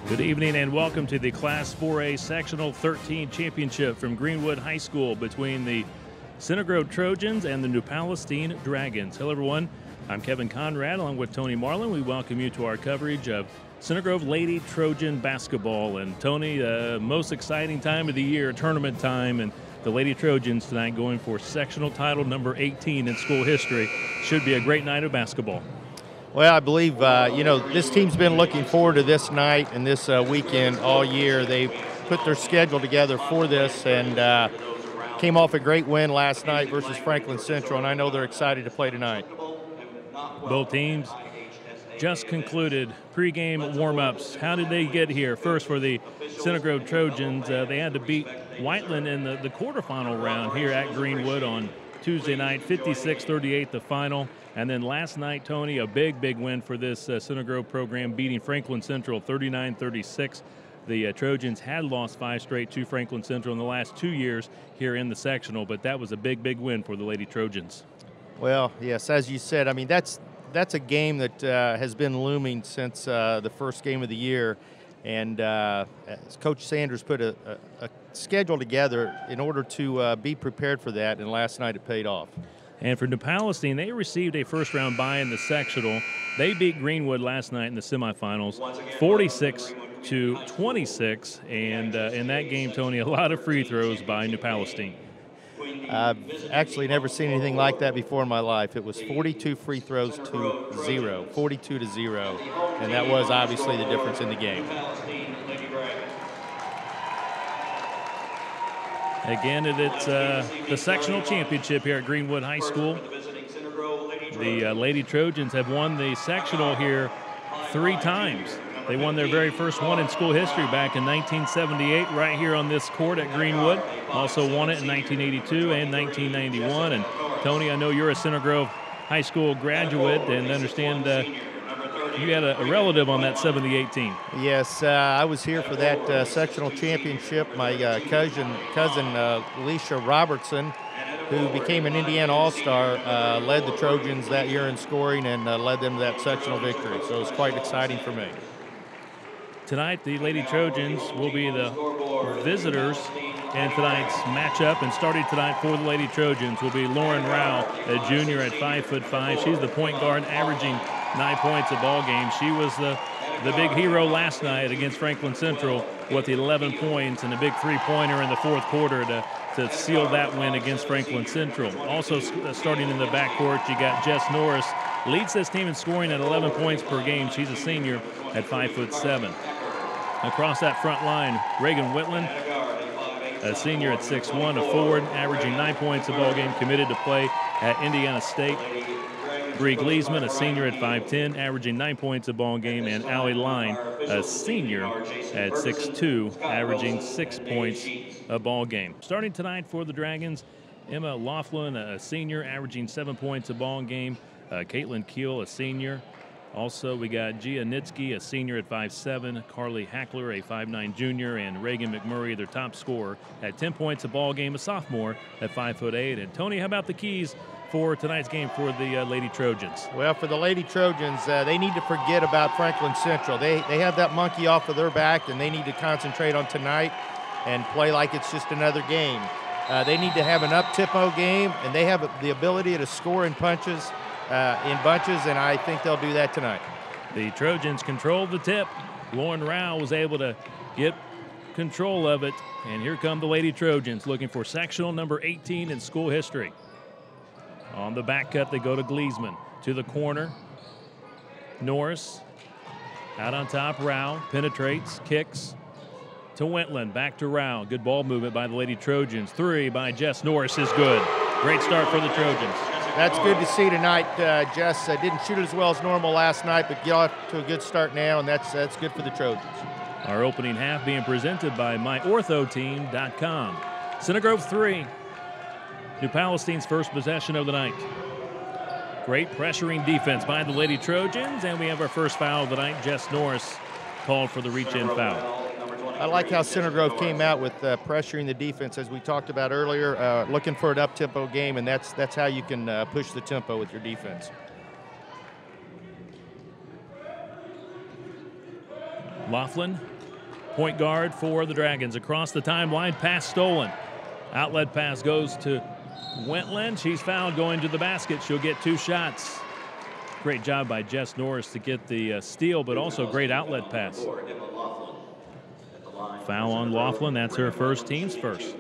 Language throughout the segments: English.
Good evening and welcome to the Class 4A Sectional 13 Championship from Greenwood High School between the Center Grove Trojans and the NewPalestine Dragons. Hello everyone, I'm Kevin Conrad along with Tony Marlin. We welcome you to our coverage of Center Grove Lady Trojan basketball. And Tony, most exciting time of the year, tournament time, and the Lady Trojans tonight going for sectional title number 18 in school history. Should be a great night of basketball. Well, I believe, this team's been looking forward to this night and this weekend all year. They put their schedule together for this and came off a great win last night versus Franklin Central, and I know they're excited to play tonight. Both teams just concluded pregame warm-ups. How did they get here? First, for the Center Grove Trojans, they had to beat Whiteland in the quarterfinal round here at Greenwood on Tuesday night, 56-38 the final. And then last night, Tony, a big win for this Center Grove program, beating Franklin Central 39-36. The Trojans had lost 5 straight to Franklin Central in the last 2 years here in the sectional, but that was a big win for the Lady Trojans. Well, yes, as you said, I mean, that's a game that has been looming since the first game of the year. And as Coach Sanders put a schedule together in order to be prepared for that, and last night it paid off. And for NewPalestine, they received a first-round bye in the sectional. They beat Greenwood last night in the semifinals, 46-26. And in that game, Tony, a lot of free throws by NewPalestine. I've actually never seen anything like that before in my life. It was 42 free throws to 0, 42-0, and that was obviously the difference in the game. Again, it's the sectional championship here at Greenwood High School. The Lady Trojans have won the sectional here 3 times. They won their very first one in school history back in 1978 right here on this court at Greenwood. Also won it in 1982 and 1991. And Tony, I know you're a Center Grove High School graduate and understand you had a relative on that 78 team. Yes, I was here for that sectional championship. My cousin Alicia Robertson, who became an Indiana All-Star, led the Trojans that year in scoring and led them to that sectional victory. So it was quite exciting for me. Tonight, the Lady Trojans will be the visitors in tonight's matchup, and starting tonight for the Lady Trojans will be Lauren Rao, a junior at 5'5". She's the point guard, averaging 9 points a ball game. She was the big hero last night against Franklin Central with 11 points and a big three-pointer in the fourth quarter to seal that win against Franklin Central. Also starting in the backcourt, you got Jess Norris, leads this team in scoring at 11 points per game. She's a senior at 5'7". Across that front line, Reagan Whitland, a senior at 6'1", a forward, averaging 9 points a ball game, committed to play at Indiana State. Bree Gleesman, a senior at 5'10", averaging 9 points a ball game, and Allie Line, a senior at 6'2", averaging 6 points a ball game. Starting tonight for the Dragons, Emma Laughlin, a senior, averaging 7 points a ball game. Caitlin Keel, a senior. Also, we got Gia Nitsky, a senior at 5'7", Carly Hackler, a 5'9" junior, and Reagan McMurray, their top scorer, at 10 points a ball game, a sophomore at 5'8". And Tony, how about the keys for tonight's game for the Lady Trojans? Well, for the Lady Trojans, they need to forget about Franklin Central. They have that monkey off of their back, and they need to concentrate on tonight and play like it's just another game. They need to have an up-tempo game, and they have the ability to score in bunches, and I think they'll do that tonight. The Trojans controlled the tip. Lauren Rao was able to get control of it, and here come the Lady Trojans looking for sectional number 18 in school history. On the back cut, they go to Gleesman. To the corner, Norris. Out on top, Rao penetrates, kicks to Wentland. Back to Rao. Good ball movement by the Lady Trojans. 3 by Jess Norris is good. Great start for the Trojans. That's good to see tonight. Jess didn't shoot as well as normal last night, but get off to a good start now, and that's good for the Trojans. Our opening half being presented by MyOrthoTeam.com. Center Grove 3. NewPalestine's first possession of the night. Great pressuring defense by the Lady Trojans, and we have our first foul of the night. Jess Norris called for the reach-in foul. I like how Center Grove came out with pressuring the defense, as we talked about earlier, looking for an up-tempo game, and that's how you can push the tempo with your defense. Laughlin Point guard for the Dragons. Across the timeline, pass stolen. Outlet pass goes to Wentland. She's fouled going to the basket. She'll get 2 shots. Great job by Jess Norris to get the steal, but also great outlet pass. Foul on Laughlin. That's her first, team's first.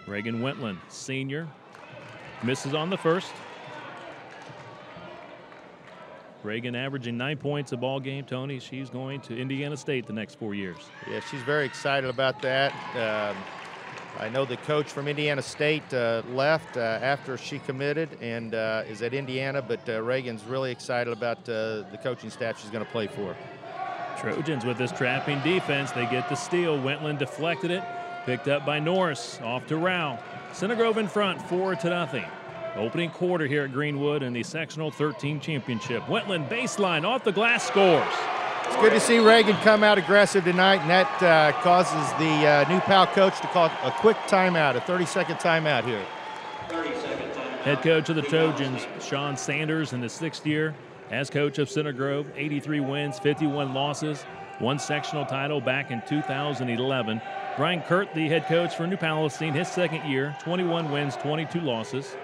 Reagan Wentland, senior, misses on the first. Reagan averaging 9 points a ball game. Tony, she's going to Indiana State the next 4 years. Yeah, she's very excited about that. I know the coach from Indiana State left after she committed and is at Indiana, but Reagan's really excited about the coaching staff she's going to play for. Trojans with this trapping defense. They get the steal. Wentland deflected it. Picked up by Norris. Off to Rao. Center Grove in front, 4-0. Opening quarter here at Greenwood in the Sectional 13 Championship. Wentland baseline off the glass, scores. It's good to see Reagan come out aggressive tonight, and that causes the new Pal coach to call a quick timeout, a 30-second timeout here. Head coach of the Trojans, Sean Sanders, in his 6th year as coach of Center Grove. 83 wins, 51 losses, 1 sectional title back in 2011. Brian Kurt, the head coach for New Palestine, his 2nd year, 21 wins, 22 losses.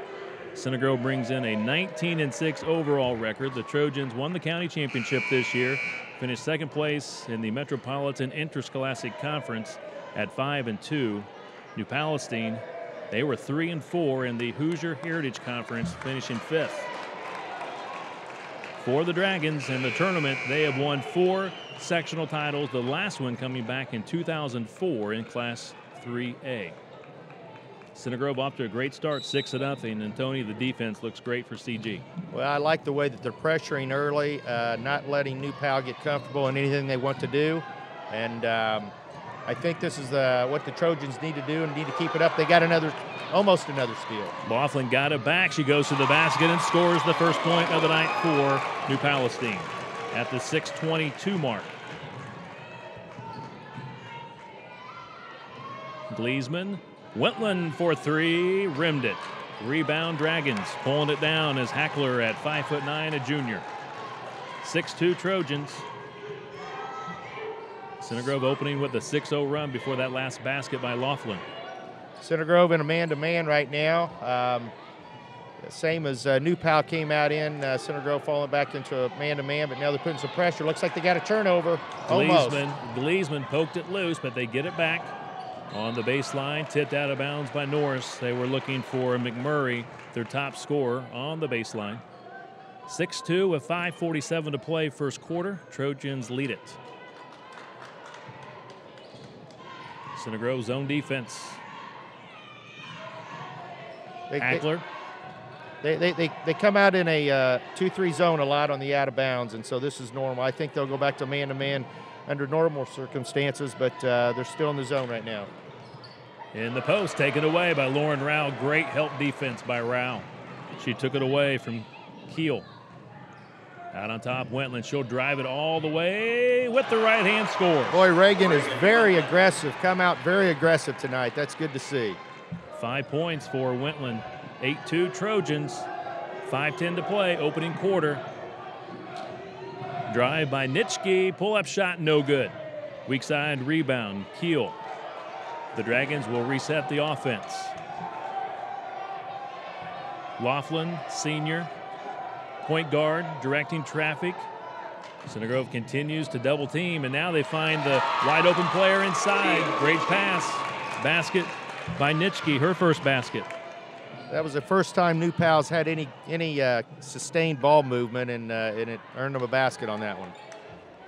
Center Grove brings in a 19-6 overall record. The Trojans won the county championship this year, finished 2nd place in the Metropolitan Interscholastic Conference at 5-2. New Palestine, they were 3-4 in the Hoosier Heritage Conference, finishing 5th. For the Dragons in the tournament, they have won 4 sectional titles, the last one coming back in 2004 in Class 3A. Center Grove off to a great start, 6-0, and Tony, the defense looks great for CG. Well, I like the way that they're pressuring early, not letting New Pal get comfortable in anything they want to do, and I think this is what the Trojans need to do and need to keep it up. They got almost another steal. Laughlin got it back. She goes to the basket and scores the first point of the night for New Palestine at the 6:22 mark. Gleesman, Wentland for 3, rimmed it. Rebound Dragons, pulling it down as Hackler at 5'9", a junior. 6'2" Trojans. Center Grove opening with a 6-0 run before that last basket by Laughlin. Center Grove in a man-to-man right now. Same as New Pal came out in. Center Grove falling back into a man-to-man, but now they're putting some pressure. Looks like they got a turnover. Gleesman poked it loose, but they get it back on the baseline. Tipped out of bounds by Norris. They were looking for McMurray, their top scorer, on the baseline. 6-2 with 5:47 to play first quarter. Trojans lead it. Center Grove zone defense. Hackler. They come out in a 2-3 zone a lot on the out of bounds, and so this is normal. I think they'll go back to man-to-man under normal circumstances, but they're still in the zone right now. In the post, taken away by Lauren Rao. Great help defense by Rao. She took it away from Keel. Out on top, Wentland. She'll drive it all the way with the right hand score. Boy, Reagan is very aggressive. Come out very aggressive tonight. That's good to see. 5 points for Wentland. 8-2 Trojans. 5:10 to play, opening quarter. Drive by Nitschke. Pull-up shot, no good. Weak side rebound, Keel. The Dragons will reset the offense. Laughlin, senior, point guard, directing traffic. Center Grove continues to double team, and now they find the wide open player inside. Great pass. Basket by Nitschke, her first basket. That was the first time New Pal's had any sustained ball movement, and it earned them a basket on that one.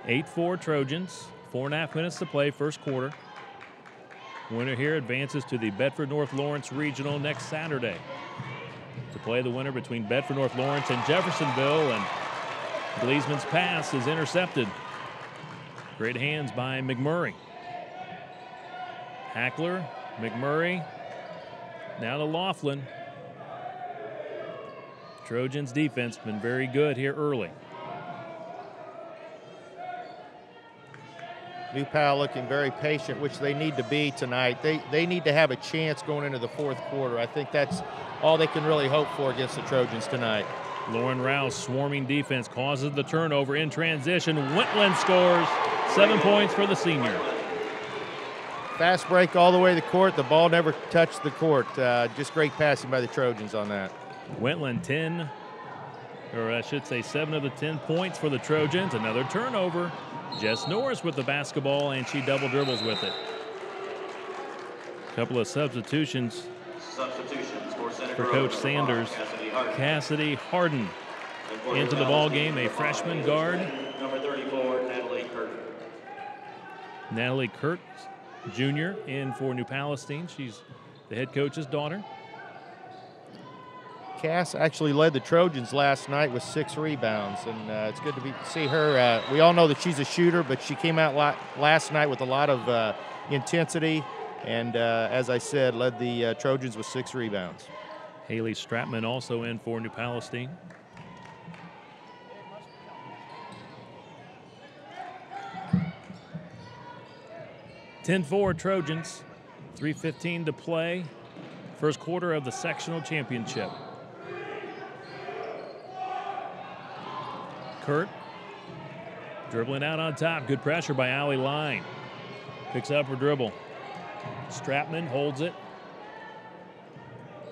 8-4 Trojans. 4.5 minutes to play, first quarter. Winner here advances to the Bedford North Lawrence Regional next Saturday to play the winner between Bedford North Lawrence and Jeffersonville, and Gleesman's pass is intercepted. Great hands by McMurray. Hackler, McMurray, now to Laughlin. Trojans defense been very good here early. New Pal looking very patient, which they need to be tonight. They need to have a chance going into the fourth quarter. I think that's all they can really hope for against the Trojans tonight. Lauren Rouse, swarming defense, causes the turnover in transition. Wentland scores 7 points for the senior. Fast break all the way to the court. The ball never touched the court. Just great passing by the Trojans on that. Wentland 7 of the 10 points for the Trojans. Another turnover. Jess Norris with the basketball, and she double dribbles with it. Couple of substitutions for Coach Sanders. Cassidy Harden into the ball game, a freshman guard. Number 34, Natalie Kurt. Natalie Kurt, junior, in for New Palestine. She's the head coach's daughter. Cass actually led the Trojans last night with 6 rebounds, and it's good to see her. We all know that she's a shooter, but she came out last night with a lot of intensity, and as I said, led the Trojans with 6 rebounds. Haley Stratman also in for New Palestine. (10-4) Trojans, 3:15 to play. First quarter of the sectional championship. Kurt dribbling out on top. Good pressure by Allie Line. Picks up her dribble. Stratman holds it.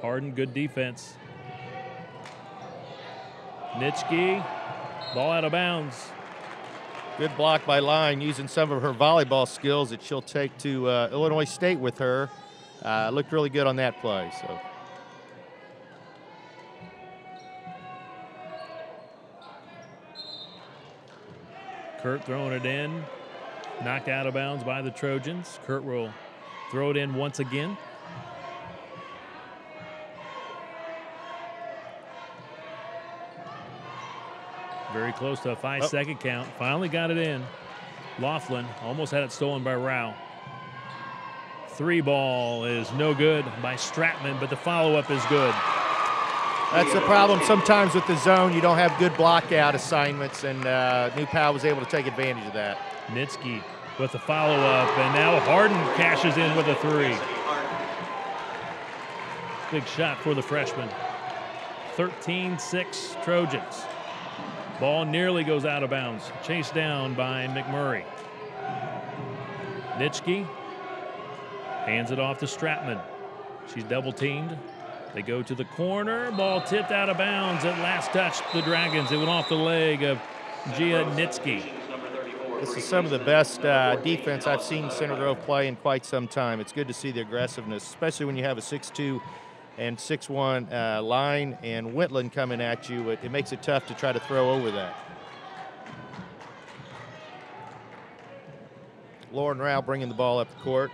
Harden, good defense. Nitschke, ball out of bounds. Good block by Line, using some of her volleyball skills that she'll take to Illinois State with her. Looked really good on that play. So. Kurt throwing it in. Knocked out of bounds by the Trojans. Kurt will throw it in once again. Very close to a 5-second count. Finally got it in. Laughlin almost had it stolen by Rao. 3 ball is no good by Stratman, but the follow-up is good. That's the problem sometimes with the zone. You don't have good block-out assignments, and New Pal was able to take advantage of that. Nitschke with the follow-up, and now Harden cashes in with a 3. Big shot for the freshman. 13-6 Trojans. Ball nearly goes out of bounds. Chased down by McMurray. Nitschke hands it off to Stratman. She's double teamed. They go to the corner. Ball tipped out of bounds. At last touched the Dragons. It went off the leg of Gia Nitschke. This is some of the best defense I've seen Center Grove play in quite some time. It's good to see the aggressiveness, especially when you have a 6'2" and 6'1" Line and Wentland coming at you. It makes it tough to try to throw over that. Lauren Rao bringing the ball up the court.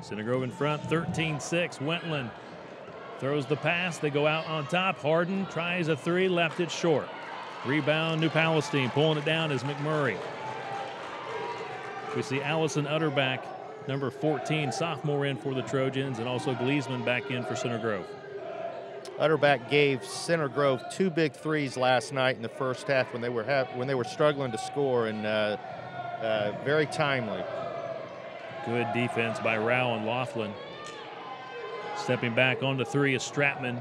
Center Grove in front, 13-6. Wentland throws the pass. They go out on top. Harden tries a 3, left it short. Rebound, New Palestine. Pulling it down is McMurray. We see Allison Utterback, number 14, sophomore, in for the Trojans, and also Gleesman back in for Center Grove. Utterback gave Center Grove 2 big 3s last night in the first half when they were struggling to score, and very timely. Good defense by Rao and Laughlin. Stepping back on the 3 is Stratman.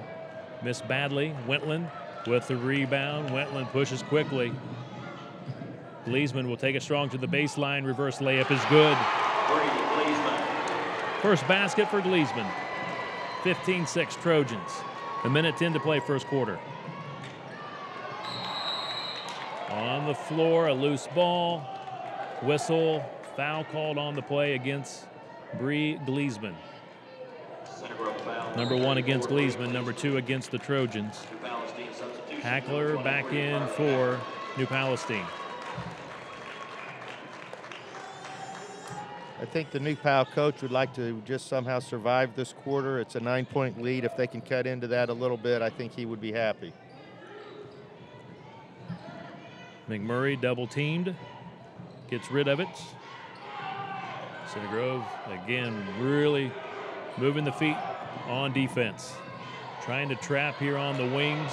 Missed badly. Wentland with the rebound. Wentland pushes quickly. Gleesman will take it strong to the baseline. Reverse layup is good. First basket for Gleesman. 15-6 Trojans. 1:10 to play first quarter. On the floor, a loose ball. Whistle. Foul called on the play against Bree Gleesman. Number 1 against Gleesman, number 2 against the Trojans. Hackler back in for New Palestine. I think the New Pal coach would like to just somehow survive this quarter. It's a 9-point lead. If they can cut into that a little bit, I think he would be happy. McMurray double teamed, gets rid of it. Center Grove, again, really moving the feet on defense. Trying to trap here on the wings.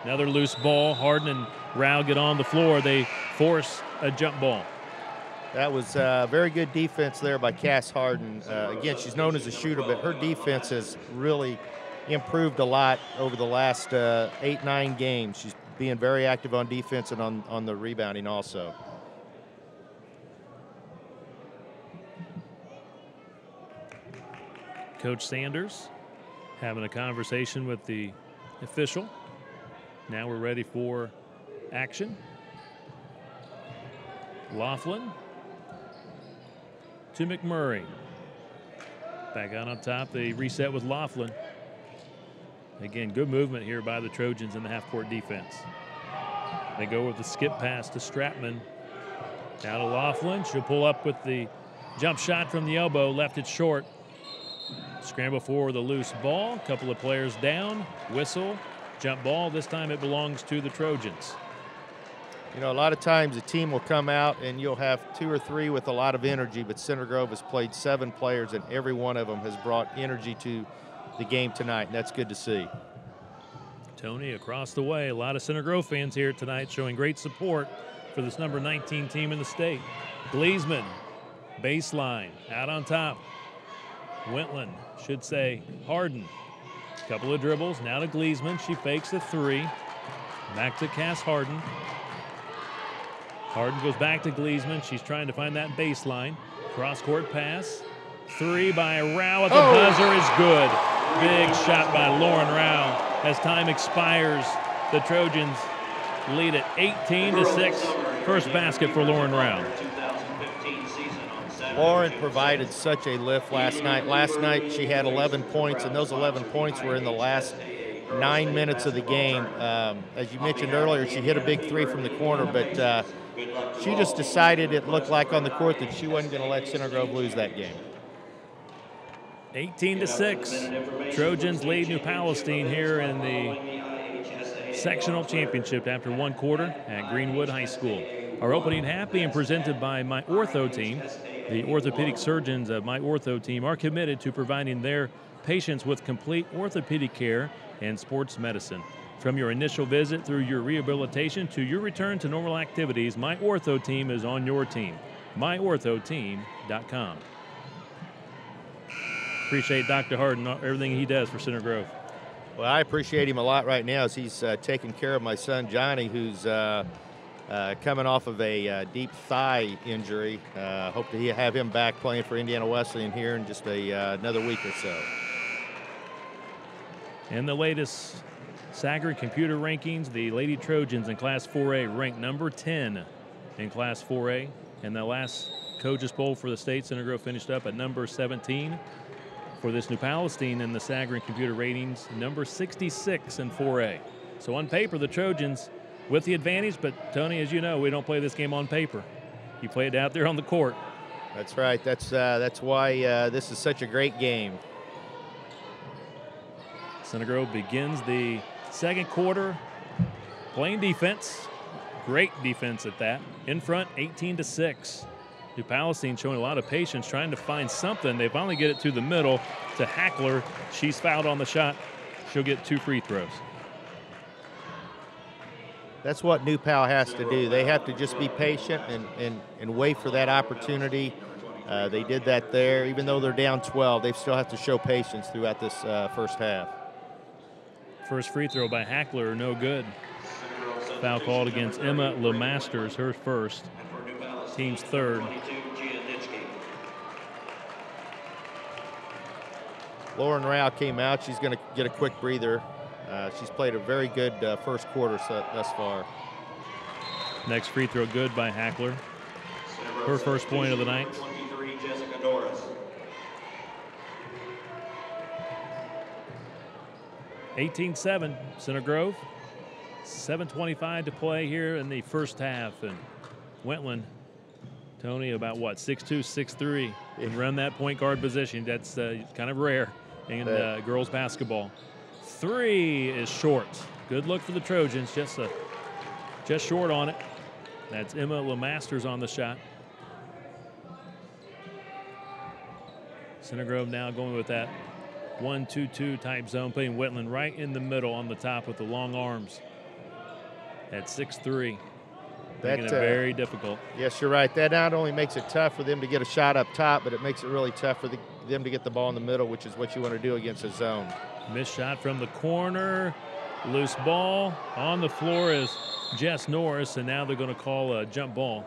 Another loose ball. Harden and Rao get on the floor. They force a jump ball. That was very good defense there by Cass Harden. Again, she's known as a shooter, but her defense has really improved a lot over the last 8-9 games. She's being very active on defense and on the rebounding also. Coach Sanders having a conversation with the official. Now we're ready for action. Laughlin to McMurray. Back out on top, they reset with Laughlin. Again, good movement here by the Trojans in the half-court defense. They go with the skip pass to Stratman. Now to Laughlin. She'll pull up with the jump shot from the elbow, left it short. Scramble for the loose ball. A couple of players down. Whistle, jump ball. This time it belongs to the Trojans. You know, a lot of times a team will come out and you'll have 2 or 3 with a lot of energy, but Center Grove has played 7 players and every one of them has brought energy to the game tonight, and that's good to see. Tony across the way. A lot of Center Grove fans here tonight showing great support for this number 19 team in the state. Gleesman, baseline, out on top. Wentland, should say Harden. Couple of dribbles, now to Gleesman. She fakes the 3. Back to Cass Harden. Harden goes back to Gleesman. She's trying to find that baseline. Cross-court pass. 3 by Rao at the buzzer is good. Big shot by Lauren Rao. As time expires, the Trojans lead at 18-6. First basket for Lauren Rao. Lauren provided such a lift last night. Last night she had 11 points, and those 11 points were in the last 9 minutes of the game. As you mentioned earlier, she hit a big 3 from the corner, but she just decided, it looked like on the court, that she wasn't going to let Center Grove lose that game. 18-6. Trojans lead NewPalestine here in the sectional championship after 1 quarter at Greenwood High School. Our opening half being presented by My Ortho Team. The orthopedic surgeons of My Ortho Team are committed to providing their patients with complete orthopedic care and sports medicine. From your initial visit through your rehabilitation to your return to normal activities, My Ortho Team is on your team. MyOrthoTeam.com. Appreciate Dr. Harden, everything he does for Center Grove. Well, I appreciate him a lot right now as he's taking care of my son, Johnny, who's coming off of a deep thigh injury. Hope to have him back playing for Indiana Wesleyan here in just another week or so. In the latest Sager computer rankings, the Lady Trojans in Class 4A ranked number 10 in Class 4A. And the last Coaches Poll for the state, Center Grove finished up at number 17. For this NewPalestine in the Sager computer ratings, number 66 in 4A. So on paper, the Trojans with the advantage, but Tony, as you know, we don't play this game on paper. You play it out there on the court. That's right. That's why this is such a great game. Center Grove begins the second quarter playing defense. Great defense at that. In front, 18-6. NewPalestine showing a lot of patience, trying to find something. They finally get it to the middle to Hackler. She's fouled on the shot. She'll get 2 free throws. That's what NewPal has to do. They have to just be patient and wait for that opportunity. They did that there. Even though they're down 12, they still have to show patience throughout this first half. First free throw by Hackler, no good. Foul called against Emma LeMasters, her first, team's third. Lauren Rao came out. She's going to get a quick breather. She's played a very good first quarter thus far. Next free throw good by Hackler. Her first point of the night. 18-7, Center Grove. 7:25 to play here in the first half. And Wentland, Tony, about what, 6'2", 6'3", and run that point guard position. That's kind of rare in girls basketball. 3 is short. Good look for the Trojans, just short on it. That's Emma LeMasters on the shot. Center Grove now going with that 1-2-2 type zone, putting Wetland right in the middle on the top with the long arms at 6'3". making it very difficult. Yes, you're right. That not only makes it tough for them to get a shot up top, but it makes it really tough for them to get the ball in the middle, which is what you want to do against a zone. Missed shot from the corner. Loose ball. On the floor is Jess Norris, and now they're going to call a jump ball.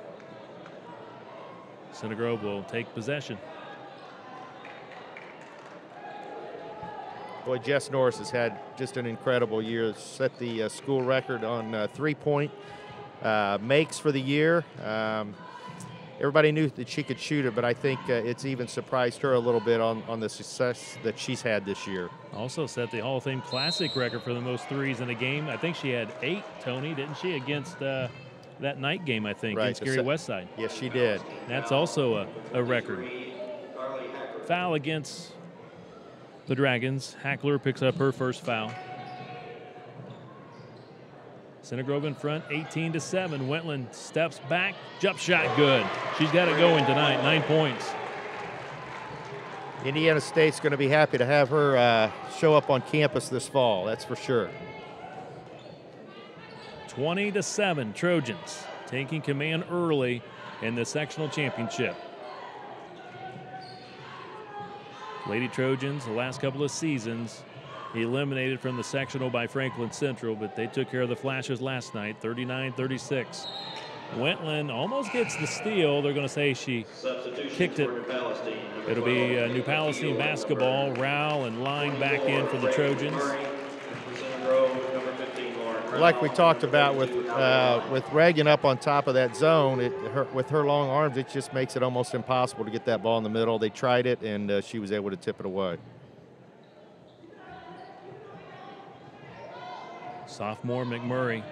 Center Grove will take possession. Boy, Jess Norris has had just an incredible year. Set the school record on three-point makes for the year. Everybody knew that she could shoot it, but I think it's even surprised her a little bit on the success that she's had this year. Also set the Hall of Fame Classic record for the most threes in a game. I think she had 8, Tony, didn't she, against that night game, I think, against Gary Westside. Yes, she did. That's also a record. Foul against the Dragons. Hackler picks up her first foul. Center Grove in front, 18-7. Wentland steps back, jump shot good. She's got it going tonight, 9 points. Indiana State's going to be happy to have her show up on campus this fall, that's for sure. 20-7, Trojans taking command early in the sectional championship. Lady Trojans, the last couple of seasons, eliminated from the sectional by Franklin Central, but they took care of the Flashes last night, 39-36. Wentland almost gets the steal. They're going to say she kicked it. It'll be NewPalestine basketball. Rao and Line back in for the Trojans. Like we talked about with Reagan up on top of that zone, with her long arms, it just makes it almost impossible to get that ball in the middle. They tried it, and she was able to tip it away. Sophomore McMurray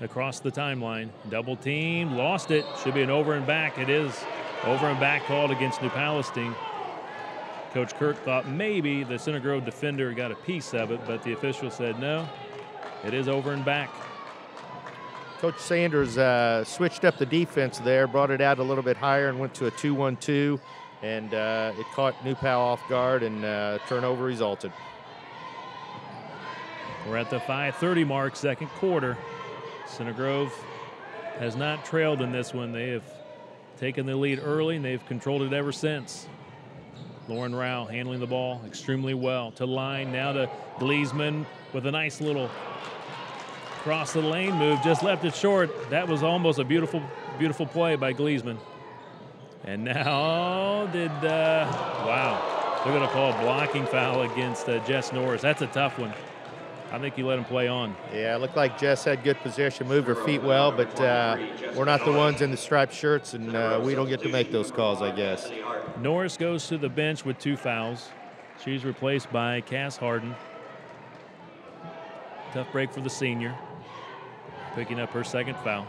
across the timeline. Double team, lost it. Should be an over and back. It is over and back called against NewPalestine. Coach Kirk thought maybe the Center Grove defender got a piece of it, but the official said no. It is over and back. Coach Sanders switched up the defense there, brought it out a little bit higher and went to a 2-1-2, and it caught NewPal off guard, and turnover resulted. We're at the 5:30 mark, second quarter. Center Grove has not trailed in this one. They have taken the lead early, and they've controlled it ever since. Lauren Rao handling the ball extremely well. To Line, now to Gleesman with a nice little cross the lane move. Just left it short. That was almost a beautiful, beautiful play by Gleesman. And now wow. They're going to call a blocking foul against Jess Norris. That's a tough one. I think you let him play on. Yeah, it looked like Jess had good position, moved her feet well, but we're not the ones in the striped shirts, and we don't get to make those calls, I guess. Norris goes to the bench with 2 fouls. She's replaced by Cass Harden. Tough break for the senior, picking up her second foul.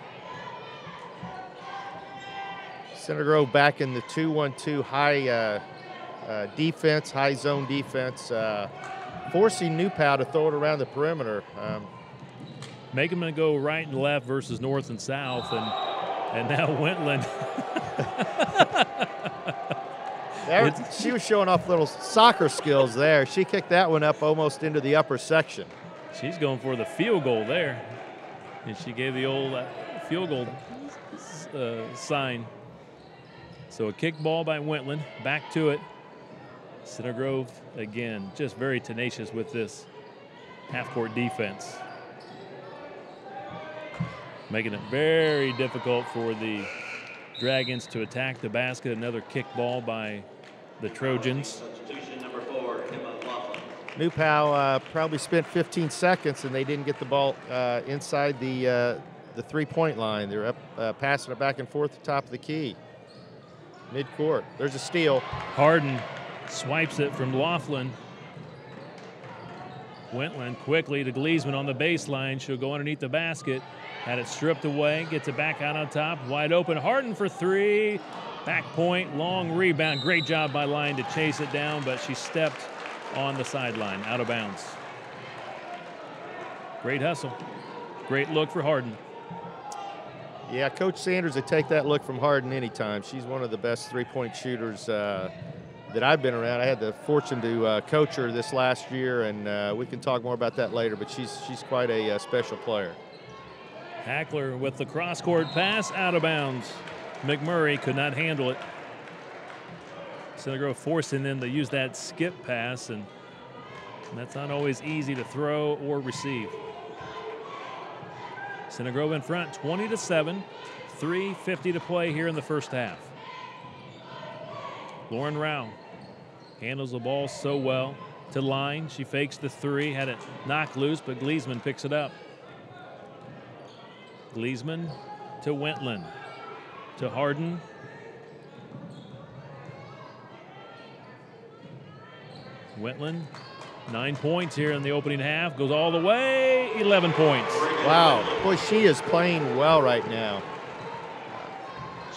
Center Grove back in the 2-1-2 high defense, high zone defense. Forcing NewPal to throw it around the perimeter. Make them go right and left versus north and south, and now Wentland. She was showing off little soccer skills there. She kicked that one up almost into the upper section. She's going for the field goal there, and she gave the old field goal sign. So a kick ball by Wentland, back to it. Center Grove, again, just very tenacious with this half-court defense. Making it very difficult for the Dragons to attack the basket. Another kick ball by the Trojans. NewPal probably spent 15 seconds, and they didn't get the ball inside the three-point line. They're up passing it back and forth at the top of the key. Mid-court. There's a steal. Harden swipes it from Laughlin. Wentland quickly to Gleesman on the baseline. She'll go underneath the basket. Had it stripped away, gets it back out on top. Wide open, Harden for 3. Back point, long rebound. Great job by Line to chase it down, but she stepped on the sideline, out of bounds. Great hustle. Great look for Harden. Yeah, Coach Sanders would take that look from Harden anytime. She's one of the best three-point shooters that I've been around. I had the fortune to coach her this last year, and we can talk more about that later, but she's quite a special player. Hackler with the cross-court pass, out of bounds. McMurray could not handle it. Center Grove forcing them to use that skip pass, and that's not always easy to throw or receive. Center Grove in front, 20-7, 3:50 to play here in the first half. Lauren Rao handles the ball so well to line. She fakes the three, had it knocked loose, but Gleesman picks it up. Gleesman to Wentland, to Harden. Wentland, 9 points here in the opening half, goes all the way, 11 points. Wow, boy, she is playing well right now.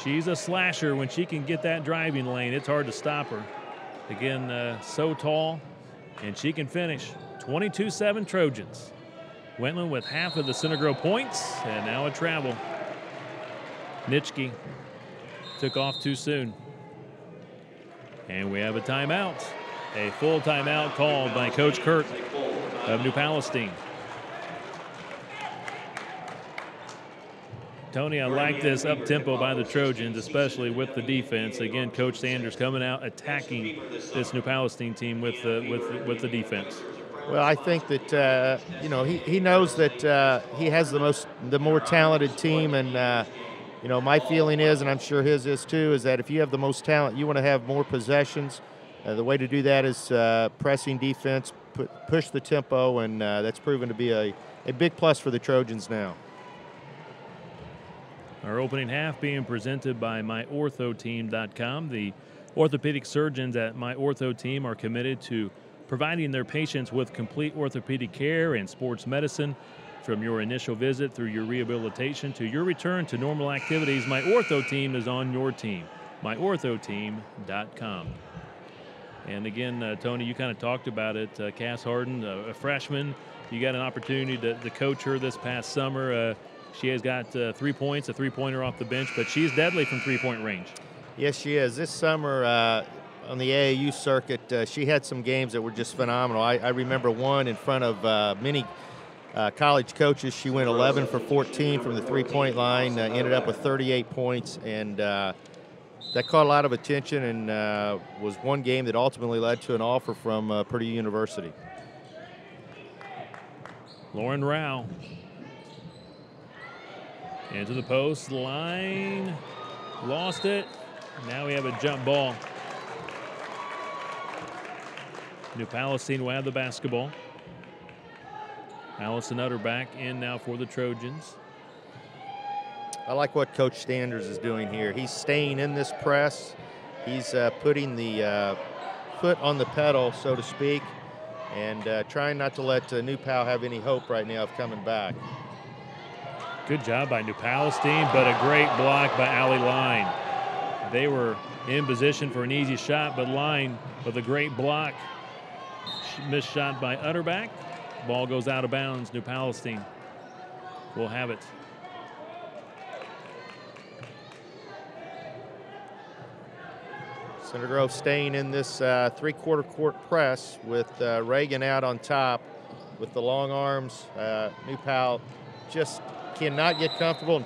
She's a slasher. When she can get that driving lane, it's hard to stop her. Again, so tall, and she can finish. 22-7 Trojans. Wentland with half of the Center Grove points, and now a travel. Nitschke took off too soon. And we have a timeout. A full timeout called by Coach Kirk of New Palestine. Tony, I like this up-tempo by the Trojans, especially with the defense. Again, Coach Sanders coming out attacking this New Palestine team with the defense. Well, I think that you know, he knows that he has the more talented team, and you know, my feeling is, and I'm sure his is too, is that if you have the most talent, you want to have more possessions. The way to do that is pressing defense, push the tempo, and that's proven to be a big plus for the Trojans now. Our opening half being presented by MyOrthoTeam.com. The orthopedic surgeons at MyOrthoTeam are committed to providing their patients with complete orthopedic care and sports medicine. From your initial visit through your rehabilitation to your return to normal activities, MyOrthoTeam is on your team. MyOrthoTeam.com. And again, Tony, you kind of talked about it. Cass Harden, a freshman, you got an opportunity to coach her this past summer. She has got 3 points, a three-pointer off the bench, but she's deadly from three-point range. Yes, she is. This summer on the AAU circuit, she had some games that were just phenomenal. I remember one in front of many college coaches. She went 11 for 14 from the three-point line, ended up with 38 points, and that caught a lot of attention and was one game that ultimately led to an offer from Purdue University. Lauren Rao. Into the post, line, lost it. Now we have a jump ball. New Palestine will have the basketball. Allison Utterback in now for the Trojans. I like what Coach Sanders is doing here. He's staying in this press. He's putting the foot on the pedal, so to speak, and trying not to let New Pal have any hope right now of coming back. Good job by New Palestine, but a great block by Allie Line. They were in position for an easy shot, but Line with a great block. Missed shot by Utterback. Ball goes out of bounds. New Palestine will have it. Center Grove staying in this three-quarter court press with Reagan out on top with the long arms. New Pal just cannot get comfortable.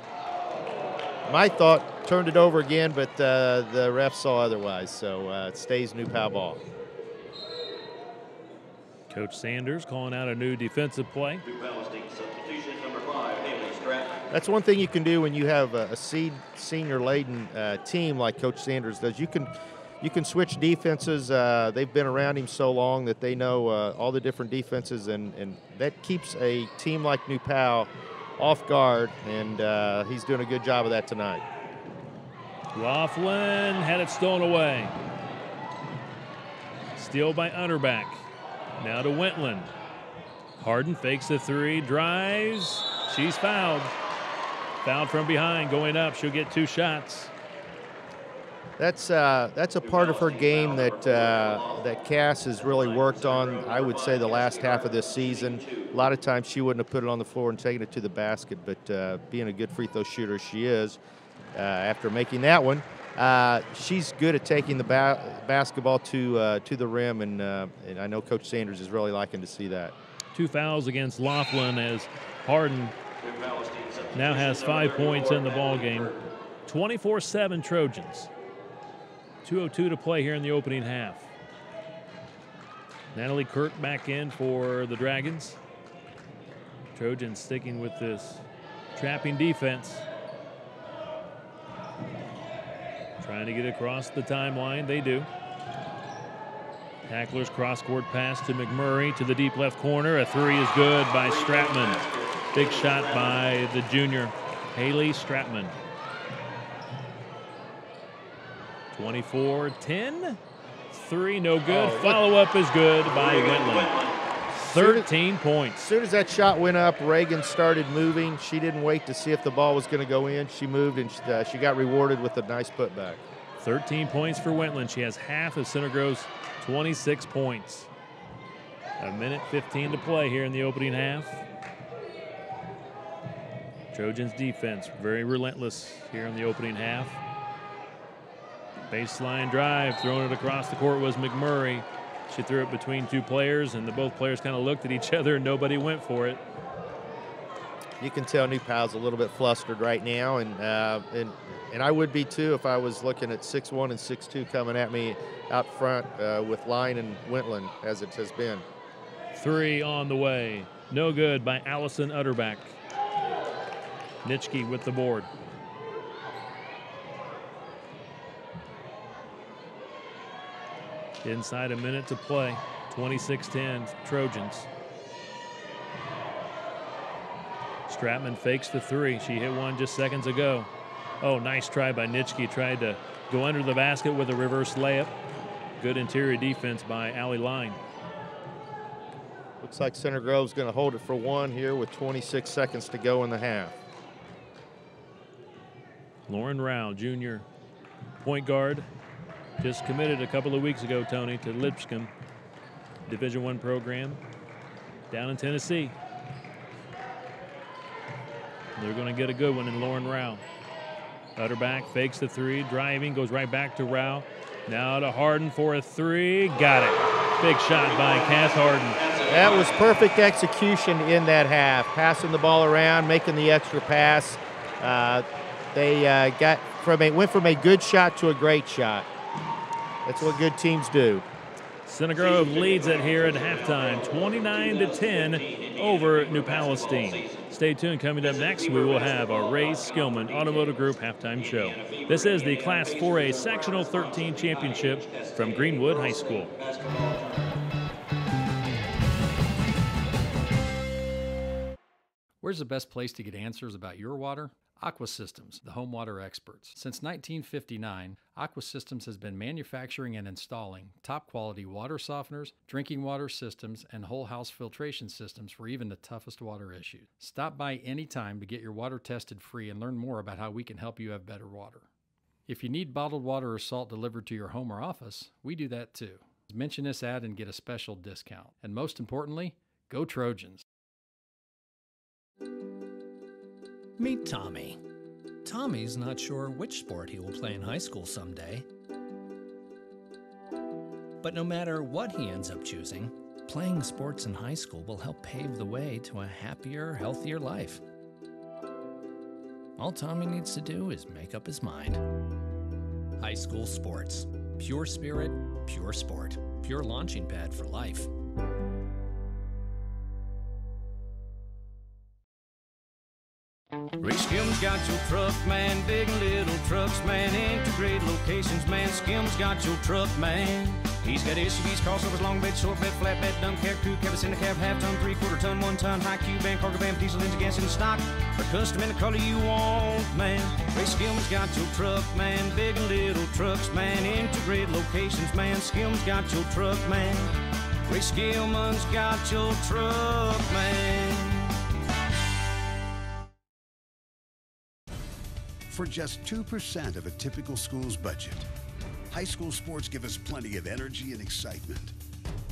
My thought turned it over again, but the ref saw otherwise, so it stays New Pal ball. Coach Sanders calling out a new defensive play. New Palestine substitution number 5, Haley Stratton. That's one thing you can do when you have a senior-laden team like Coach Sanders does. You can switch defenses. They've been around him so long that they know all the different defenses, and that keeps a team like New Pal off guard, and he's doing a good job of that tonight. Laughlin had it stolen away. Steal by Utterback. Now to Wentland. Harden fakes the three, drives. She's fouled. Fouled from behind, going up. She'll get 2 shots. That's a part of her game that Cass has really worked on, I would say, the last half of this season. A lot of times she wouldn't have put it on the floor and taken it to the basket, but being a good free throw shooter she is, after making that one, she's good at taking the basketball to the rim, and I know Coach Sanders is really liking to see that. 2 fouls against Laughlin as Harden Now has 5 points in the ball game. 24-7 Trojans. 2:02 to play here in the opening half. Natalie Kirk back in for the Dragons. Trojans sticking with this trapping defense. Trying to get across the timeline. They do. Tackler's cross-court pass to McMurray to the deep left corner. A three is good by Stratman. Big shot by the junior, Haley Stratman. 24-10. Three, no good. Follow-up is good by Wentland. 13 points. As soon as that shot went up, Reagan started moving. She didn't wait to see if the ball was going to go in. She moved, and she got rewarded with a nice putback. 13 points for Wentland. She has half of Center Grove's 26 points. A minute 15 to play here in the opening half. Trojans defense very relentless here in the opening half. Baseline drive, throwing it across the court was McMurray. She threw it between two players, and both players kind of looked at each other, and nobody went for it. You can tell NewPal's a little bit flustered right now, and I would be too if I was looking at 6'1" and 6'2" coming at me out front with Line and Wentland, as it has been. Three on the way. No good by Allison Utterback. Nitschke with the board. Inside a minute to play. 26-10 Trojans. Stratman fakes the three. She hit one just seconds ago. Oh, nice try by Nitschke. Tried to go under the basket with a reverse layup. Good interior defense by Allie Line. Looks like Center Grove's going to hold it for one here with 26 seconds to go in the half. Lauren Rao, junior point guard, just committed a couple of weeks ago, Tony, to Lipscomb Division I program down in Tennessee. They're going to get a good one in Lauren Rao. Utterback fakes the three, driving, goes right back to Rao. Now to Harden for a three. Got it. Big shot by Cass Harden. That was perfect execution in that half. Passing the ball around, making the extra pass. They went from a good shot to a great shot. That's what good teams do. Center Grove leads it here at halftime, 29-10 over NewPalestine. Stay tuned. Coming up next, we will have our Ray Skillman Automotive Group halftime show. This is the Class 4A Sectional 13 Championship from Greenwood High School. Where's the best place to get answers about your water? Aqua Systems, the home water experts. Since 1959, Aqua Systems has been manufacturing and installing top-quality water softeners, drinking water systems, and whole house filtration systems for even the toughest water issues. Stop by anytime to get your water tested free and learn more about how we can help you have better water. If you need bottled water or salt delivered to your home or office, we do that too. Mention this ad and get a special discount. And most importantly, go Trojans. Meet Tommy. Tommy's not sure which sport he will play in high school someday. But no matter what he ends up choosing, playing sports in high school will help pave the way to a happier, healthier life. All Tommy needs to do is make up his mind. High school sports. Pure spirit, pure sport. Pure launching pad for life. Ray Skim's got your truck, man. Big and little trucks, man. Integrated locations, man. Skim's got your truck, man. He's got SUVs, crossovers, long bed, short bed, flat bed, dump cab, crew cab, cinder cab, half ton, 3/4 ton, 1 ton, high cube van, cargo van, diesel engine, gas in stock, or custom in the color you want, man. Ray Skim's got your truck, man. Big and little trucks, man. Integrated locations, man. Skim's got your truck, man. Ray Skillman's got your truck, man. For just 2% of a typical school's budget, high school sports give us plenty of energy and excitement.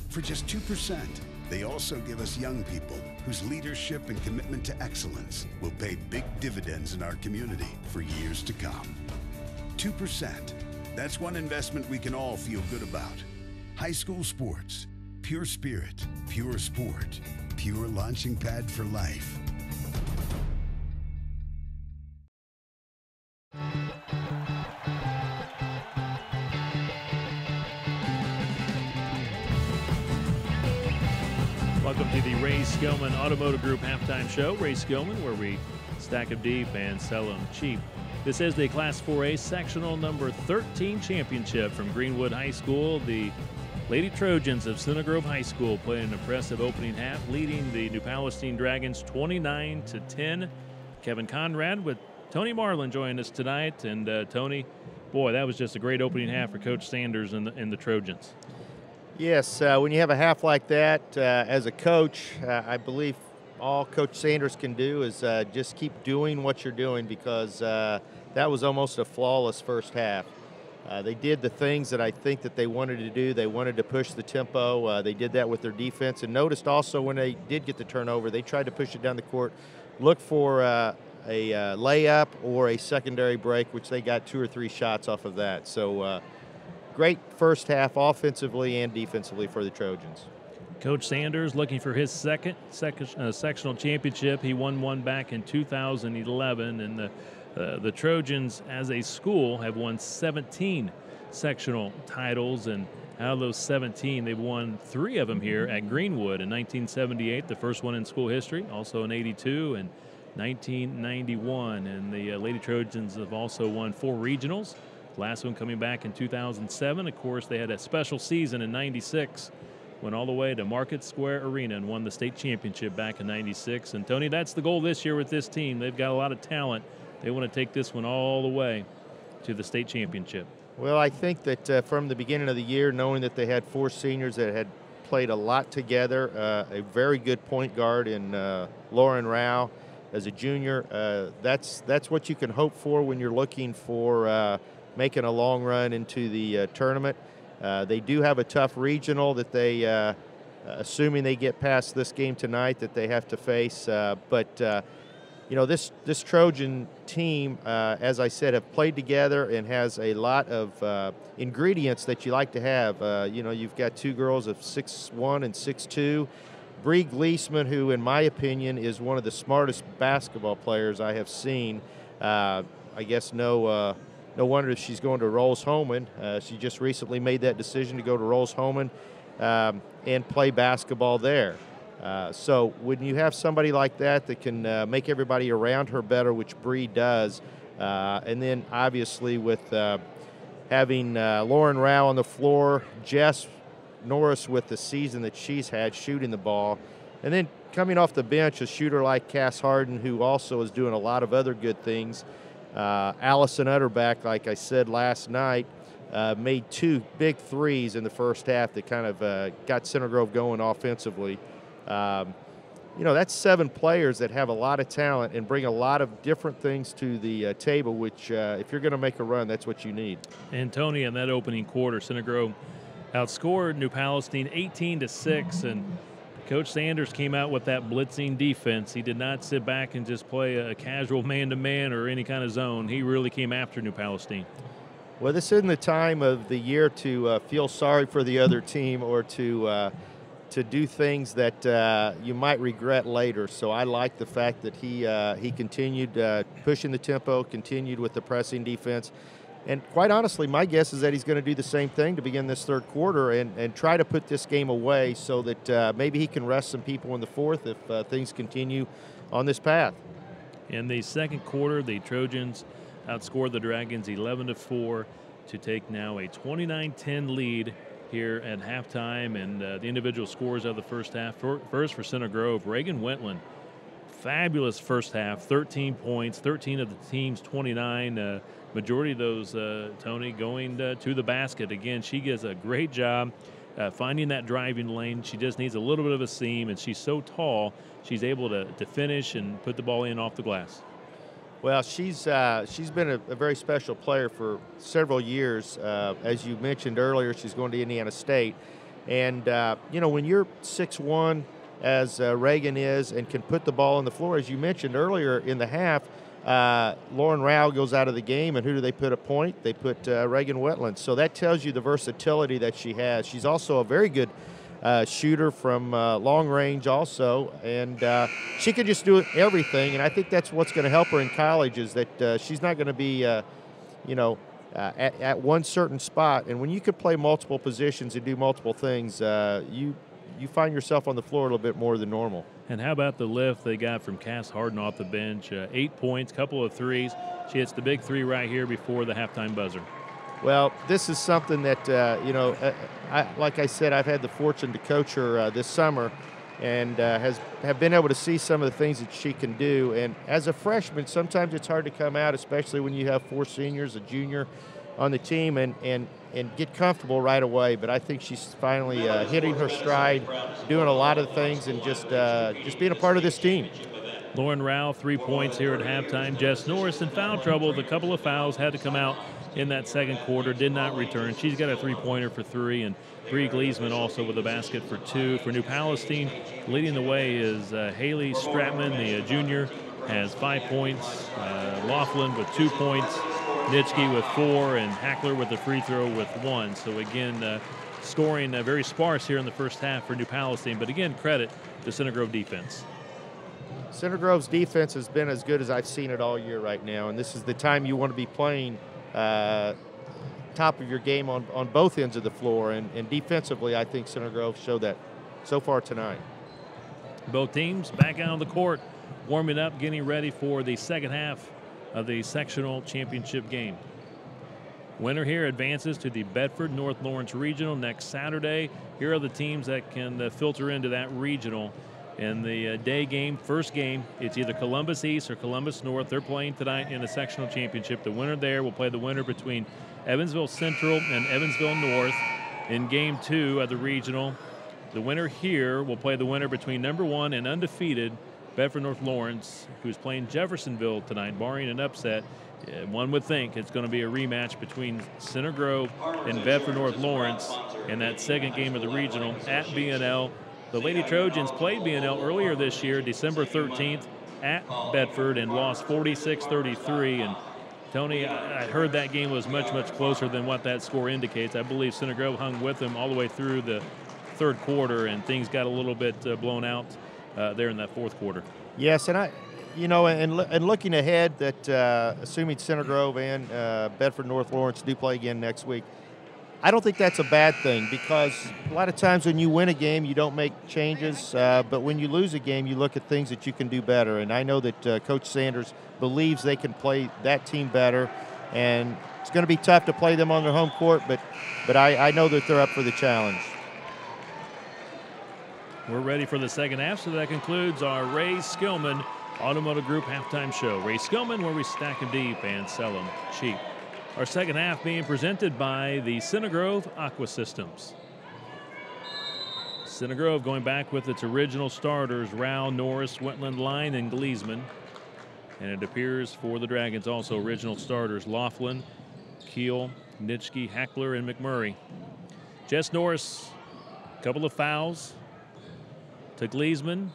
For just 2%, they also give us young people whose leadership and commitment to excellence will pay big dividends in our community for years to come. 2%, that's one investment we can all feel good about. High school sports, pure spirit, pure sport, pure launching pad for life. Welcome to the Ray Skillman Automotive Group halftime show. Ray Skillman, where we stack them deep and sell them cheap. This is the Class 4A sectional number 13 championship from Greenwood High School. The Lady Trojans of Center Grove High School playing an impressive opening half, leading the NewPalestine Dragons 29-10. Kevin Conrad with Tony Marlin joining us tonight. And Tony, boy, that was just a great opening half for Coach Sanders and the Trojans. Yes, when you have a half like that, as a coach, I believe all Coach Sanders can do is just keep doing what you're doing, because that was almost a flawless first half. They did the things that I think that they wanted to do. They wanted to push the tempo. They did that with their defense. And noticed also when they did get the turnover, they tried to push it down the court, look for a layup or a secondary break, which they got 2 or 3 shots off of that. So great first half offensively and defensively for the Trojans. Coach Sanders looking for his second sectional championship. He won one back in 2011, and the Trojans as a school have won 17 sectional titles, and out of those 17, they've won 3 of them here at Greenwood in 1978, the first one in school history, also in 82 and 1991. And the Lady Trojans have also won 4 regionals. Last one coming back in 2007. Of course, they had a special season in 96. Went all the way to Market Square Arena and won the state championship back in 96. And, Tony, that's the goal this year with this team. They've got a lot of talent. They want to take this one all the way to the state championship. Well, I think that from the beginning of the year, knowing that they had 4 seniors that had played a lot together, a very good point guard in Lauren Rao as a junior, that's what you can hope for when you're looking for making a long run into the tournament. They do have a tough regional that they, assuming they get past this game tonight, that they have to face. But you know, this Trojan team, as I said, have played together and has a lot of ingredients that you like to have. You know, you've got 2 girls of 6'1" and 6'2". Bree Gleesman, who in my opinion is one of the smartest basketball players I have seen. I guess no wonder she's going to Rolls-Homan. She just recently made that decision to go to Rolls-Homan and play basketball there. So when you have somebody like that that can make everybody around her better, which Bree does, and then obviously with having Lauren Rao on the floor, Jess Norris with the season that she's had shooting the ball, and then coming off the bench, a shooter like Cass Harden, who also is doing a lot of other good things. Allison Utterback, like I said last night, made 2 big threes in the first half that kind of got Center Grove going offensively. You know, that's 7 players that have a lot of talent and bring a lot of different things to the table, which if you're going to make a run, that's what you need. And Tony, in that opening quarter, Center Grove outscored NewPalestine 18-6, and Coach Sanders came out with that blitzing defense. He did not sit back and just play a casual man-to-man or any kind of zone. He really came after NewPalestine. Well, this isn't the time of the year to feel sorry for the other team or to do things that you might regret later. So I like the fact that he continued pushing the tempo, continued with the pressing defense. And quite honestly, my guess is that he's going to do the same thing to begin this third quarter and try to put this game away so that maybe he can rest some people in the fourth if things continue on this path. In the second quarter, the Trojans outscored the Dragons 11-4 to take now a 29-10 lead here at halftime. And the individual scores of the first half. First for Center Grove, Reagan Wentland. Fabulous first half, 13 points, 13 of the team's 29. Majority of those, Tony, going to the basket. Again, she does a great job finding that driving lane. She just needs a little bit of a seam, and she's so tall, she's able to finish and put the ball in off the glass. Well, she's been a very special player for several years. As you mentioned earlier, she's going to Indiana State. And, you know, when you're 6'1", as Reagan is, and can put the ball on the floor, as you mentioned earlier in the half, Lauren Rao goes out of the game, and who do they put at point? They put Reagan Wetland. So that tells you the versatility that she has. She's also a very good shooter from long range also, and she can just do everything, and I think that's what's going to help her in college is that she's not going to be, you know, at one certain spot. And when you can play multiple positions and do multiple things, you find yourself on the floor a little bit more than normal. And how about the lift they got from Cass Harden off the bench? 8 points, couple of threes. She hits the big three right here before the halftime buzzer. Well, this is something that, like I said, I've had the fortune to coach her this summer, and have been able to see some of the things that she can do. And as a freshman, sometimes it's hard to come out, especially when you have 4 seniors, a junior on the team, and get comfortable right away. But I think she's finally hitting her stride, doing a lot of things, and just being a part of this team. Lauren Rao, 3 points here at halftime. Jess Norris in foul trouble. The couple of fouls had to come out in that second quarter, did not return. She's got a 3-pointer for 3, and Bree Gleesman also with a basket for 2. For New Palestine, leading the way is Haley Stratman, the junior, has 5 points. Laughlin with 2 points. Nitschke with 4, and Hackler with a free throw with 1. So again, scoring very sparse here in the first half for New Palestine. But again, credit to Center Grove defense. Center Grove's defense has been as good as I've seen it all year right now, and this is the time you want to be playing top of your game on both ends of the floor. And defensively, I think Center Grove showed that so far tonight. Both teams back out on the court, warming up, getting ready for the second half of the sectional championship game. Winner here advances to the Bedford North Lawrence Regional next Saturday. Here are the teams that can filter into that regional. In the day game, first game, it's either Columbus East or Columbus North. They're playing tonight in the sectional championship. The winner there will play the winner between Evansville Central and Evansville North. In game 2 of the regional, the winner here will play the winner between number 1 and undefeated Bedford North Lawrence, who's playing Jeffersonville tonight, barring an upset. One would think it's going to be a rematch between Center Grove and Bedford North Lawrence in that second game of the regional at B&L. The Lady Trojans played B&L earlier this year, December 13th, at Bedford, and lost 46-33. And Tony, I heard that game was much, much closer than what that score indicates. I believe Center Grove hung with them all the way through the third quarter, and things got a little bit blown out there in that fourth quarter. Yes, and and looking ahead, that assuming Center Grove and Bedford North Lawrence do play again next week, I don't think that's a bad thing, because a lot of times when you win a game, you don't make changes, but when you lose a game, you look at things that you can do better. And I know that Coach Sanders believes they can play that team better, and it's going to be tough to play them on their home court, but I know that they're up for the challenge. We're ready for the second half, so that concludes our Ray Skillman Automotive Group halftime show. Ray Skillman, where we stack them deep and sell them cheap. Our second half being presented by the Center Grove Aqua Systems. Center Grove going back with its original starters, Rao, Norris, Wetland, Line, and Gleesman. And it appears for the Dragons also original starters, Laughlin, Keel, Nitschke, Hackler, and McMurray. Jess Norris, a couple of fouls to Gleesman.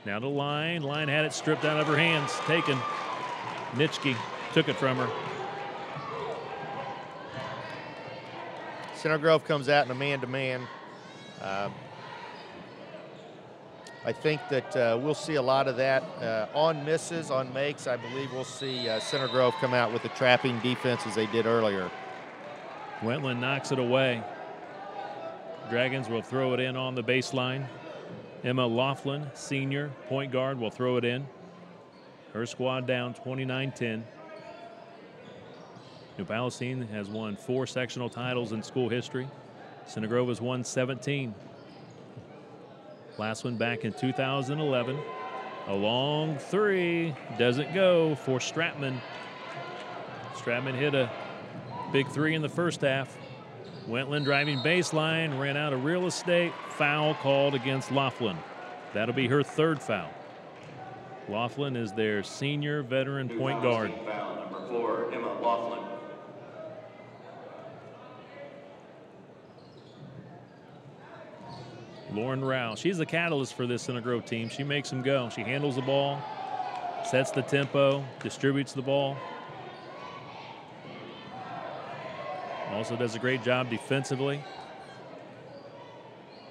Now to Line. Line had it stripped out of her hands, taken. Nitschke took it from her. Center Grove comes out in a man-to-man. I think that we'll see a lot of that on misses, on makes. I believe we'll see Center Grove come out with the trapping defense as they did earlier. Wetland knocks it away. Dragons will throw it in on the baseline. Emma Laughlin, senior, point guard, will throw it in. Her squad down 29-10. New Palestine has won 4 sectional titles in school history. Center Grove has won 17. Last one back in 2011. A long 3 doesn't go for Stratman. Stratman hit a big 3 in the first half. Wetland driving baseline, ran out of real estate. Foul called against Laughlin. That'll be her 3rd foul. Laughlin is their senior veteran point guard. Foul number 4, Emma Laughlin. Lauren Rao, she's the catalyst for this Center Grove team. She makes them go. She handles the ball, sets the tempo, distributes the ball. Also does a great job defensively.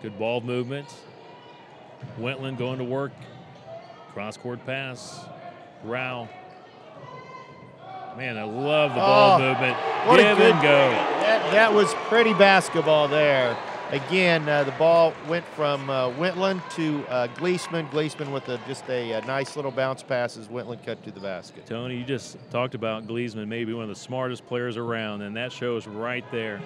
Good ball movement. Wetland going to work. Cross-court pass. Rao. Man, I love the ball movement. Give and go. That was pretty basketball there. Again, the ball went from Wentland to Gleesman. Gleesman with just a nice little bounce pass as Wentland cut to the basket. Tony, you just talked about Gleesman, maybe one of the smartest players around, and that shows right there.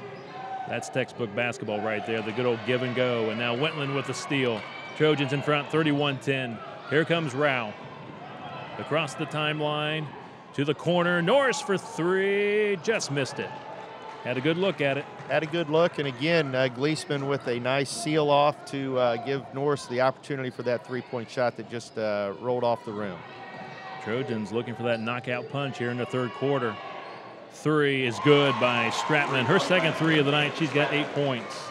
That's textbook basketball right there, the good old give and go. And now Wentland with the steal. Trojans in front, 31-10. Here comes Rao. Across the timeline to the corner. Norris for three, just missed it. Had a good look at it. Had a good look, and again, Gleesman with a nice seal off to give Norris the opportunity for that three-point shot that just rolled off the rim. Trojans looking for that knockout punch here in the third quarter. Three is good by Stratman. Her second three of the night. She's got 8 points.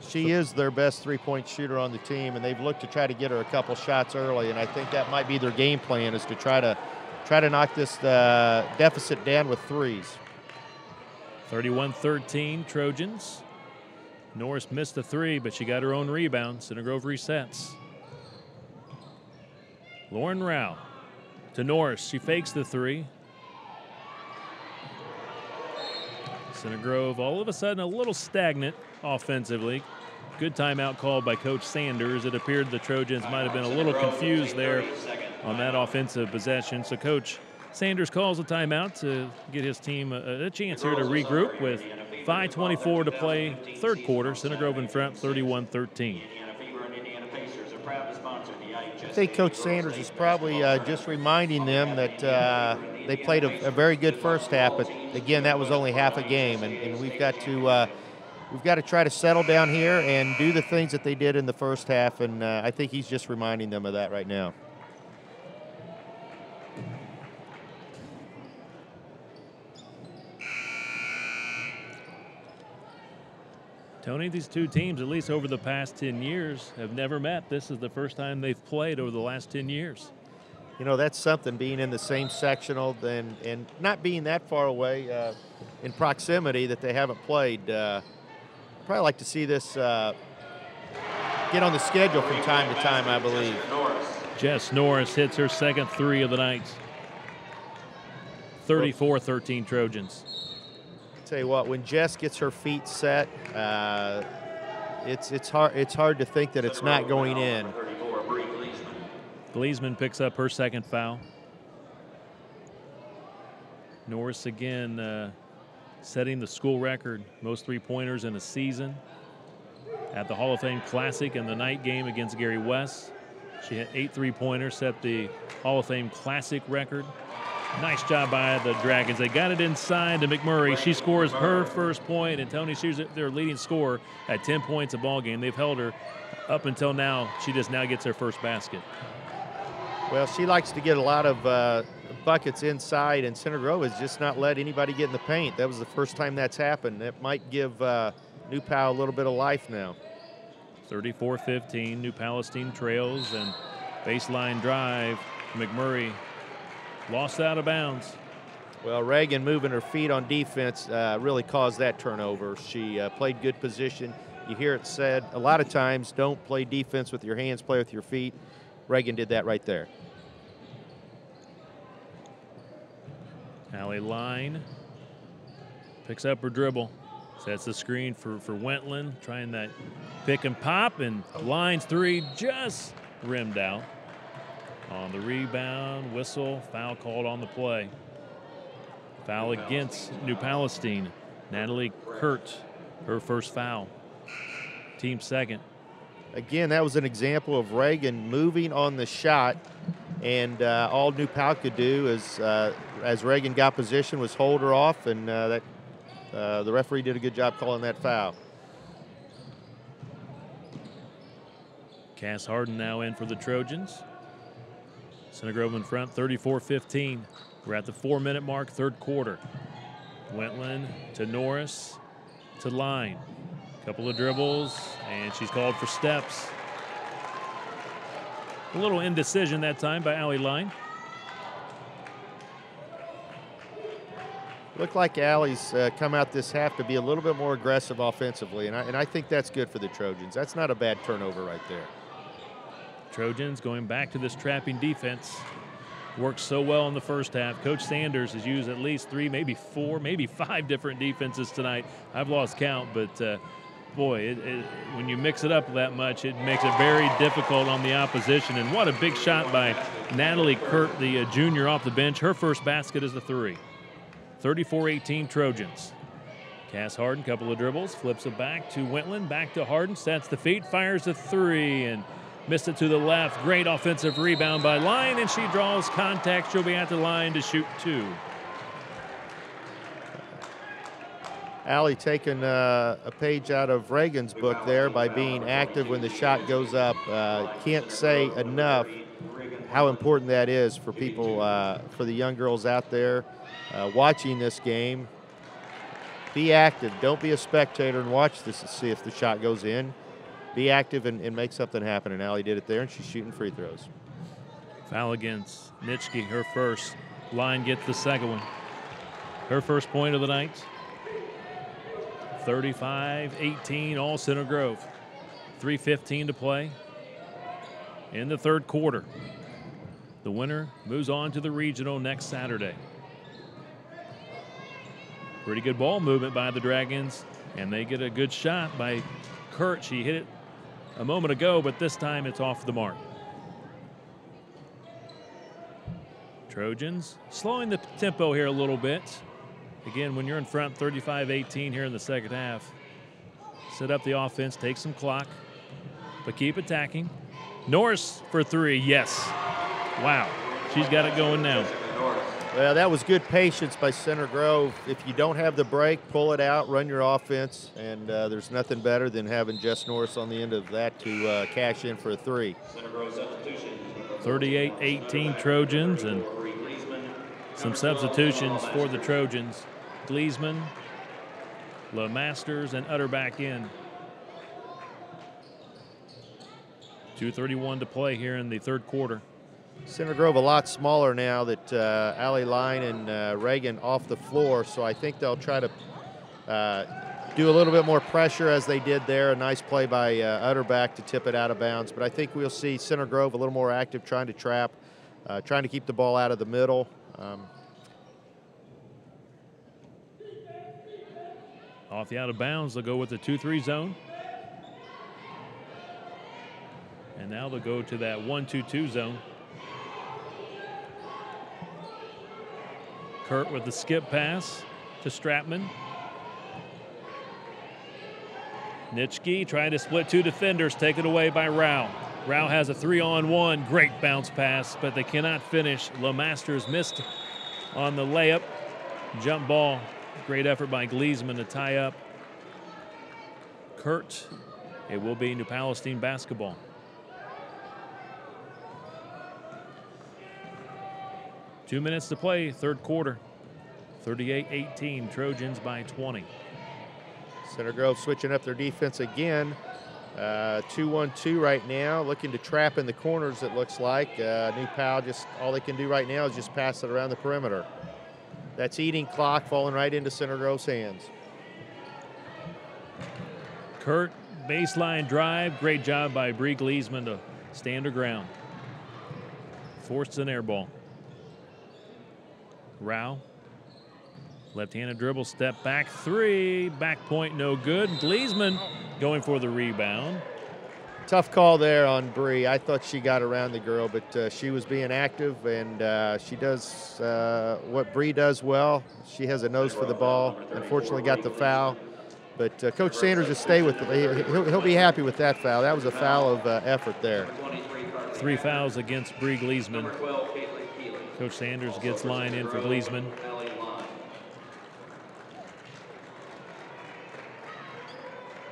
She is their best three-point shooter on the team, and they've looked to try to get her a couple shots early, and I think that might be their game plan, is to try to knock this deficit down with threes. 31-13 Trojans. Norris missed the three, but she got her own rebound. Center Grove resets. Lauren Rao to Norris. She fakes the three. Center Grove all of a sudden a little stagnant offensively. Good timeout called by Coach Sanders. It appeared the Trojans might have been a little confused there on that offensive possession. So Coach Sanders calls a timeout to get his team a chance here to regroup with 5:24 to play third quarter. Center Grove in front, 31-13. I think Coach Sanders is probably just reminding them that they played a very good first half, but again, that was only half a game, and we've got to try to settle down here and do the things that they did in the first half, and I think he's just reminding them of that right now. Tony, these two teams, at least over the past 10 years, have never met. This is the first time they've played over the last 10 years. You know, that's something, being in the same sectional and not being that far away in proximity that they haven't played. Probably like to see this get on the schedule from time to time, I believe. Jess Norris hits her second three of the night. 34-13 Trojans. Tell you what, when Jess gets her feet set, it's hard to think that it's not going in. Gleesman picks up her second foul. Norris again setting the school record, most three-pointers in a season. At the Hall of Fame Classic in the night game against Gary West, she had 8 three-pointers, set the Hall of Fame Classic record. Nice job by the Dragons. They got it inside to McMurray. She scores her first point, and Tony, she's their leading scorer at 10 points a ball game. They've held her up until now. She just now gets her first basket. Well, she likes to get a lot of buckets inside, and Center Grove has just not let anybody get in the paint. That was the first time that's happened. That might give NewPal a little bit of life now. 34-15, NewPalestine trails, and baseline drive. McMurray lost out of bounds. Well, Reagan moving her feet on defense really caused that turnover. She played good position. You hear it said a lot of times, don't play defense with your hands, play with your feet. Reagan did that right there. Allie Line picks up her dribble. Sets the screen for Wentland, trying that pick and pop, and Line's three just rimmed out. On the rebound, whistle, foul called on the play. Foul against NewPalestine. Natalie Kurt, her first foul. Team second. Again, that was an example of Reagan moving on the shot, and all NewPal could do is, as Reagan got position, was hold her off, and the referee did a good job calling that foul. Cass Harden now in for the Trojans. Center Grove in front, 34-15. We're at the 4-minute mark, third quarter. Wentland to Norris to Line. Couple of dribbles, and she's called for steps. A little indecision that time by Allie Line. Looked like Allie's come out this half to be a little bit more aggressive offensively, and I think that's good for the Trojans. That's not a bad turnover right there. Trojans going back to this trapping defense. worked so well in the first half. Coach Sanders has used at least 3, maybe 4, maybe 5 different defenses tonight. I've lost count, but boy, when you mix it up that much, it makes it very difficult on the opposition. And what a big shot by Natalie Kurt, the junior off the bench. Her first basket is the 3. 34-18 Trojans. Cass Harden, couple of dribbles, flips it back to Wentland, back to Harden, sets the feet, fires a 3, and missed it to the left. Great offensive rebound by Line, and she draws contact. She'll be at the line to shoot 2. Allie taking a page out of Reagan's book there by being active when the shot goes up. Can't say enough how important that is for people, for the young girls out there watching this game. Be active. Don't be a spectator and watch this to see if the shot goes in. Be active and make something happen. And Allie did it there, and she's shooting free throws. Foul against Nitschke, her first. Line gets the second one. Her first point of the night. 35-18, all Center Grove. 3:15 to play in the third quarter. The winner moves on to the regional next Saturday. Pretty good ball movement by the Dragons, and they get a good shot by Kurt. She hit it a moment ago, but this time it's off the mark. Trojans slowing the tempo here a little bit. Again, when you're in front 35-18 here in the second half, set up the offense, take some clock, but keep attacking. Norris for 3, yes. Wow, she's got it going now. Well, that was good patience by Center Grove. If you don't have the break, pull it out, run your offense, and there's nothing better than having Jess Norris on the end of that to cash in for a 3. 38-18 Trojans, and some substitutions for the Trojans. Gleesman, LeMasters, and Utter back in. 2:31 to play here in the third quarter. Center Grove a lot smaller now that Allie Line and Reagan off the floor, so I think they'll try to do a little bit more pressure as they did there. A nice play by Utterback to tip it out of bounds, but I think we'll see Center Grove a little more active, trying to trap, trying to keep the ball out of the middle. Off the out of bounds, they'll go with the 2-3 zone. And now they'll go to that 1-2-2 zone. Kurt with the skip pass to Stratman. Nitschke trying to split 2 defenders, taken away by Rao. Rao has a 3-on-1, great bounce pass, but they cannot finish. LeMasters missed on the layup. Jump ball, great effort by Gleesman to tie up Kurt. It will be NewPalestine basketball. Two minutes to play, third quarter. 38-18, Trojans by 20. Center Grove switching up their defense again. 2-1-2 right now, looking to trap in the corners, it looks like. NewPal, just all they can do right now is just pass it around the perimeter. That's eating clock, falling right into Center Grove's hands. Kurt, baseline drive. Great job by Bree Gleesman to stand her ground. Forced an air ball. Rao, left-handed dribble, step back 3, back point no good. Gleesman going for the rebound. Tough call there on Bree. I thought she got around the girl, but she was being active, and she does what Bree does well. She has a nose for the ball. Unfortunately got the foul, but Coach Sanders will stay with it. He'll be happy with that foul. That was a foul of effort there. 3 fouls against Bree Gleesman. Coach Sanders gets line in for Gleesman.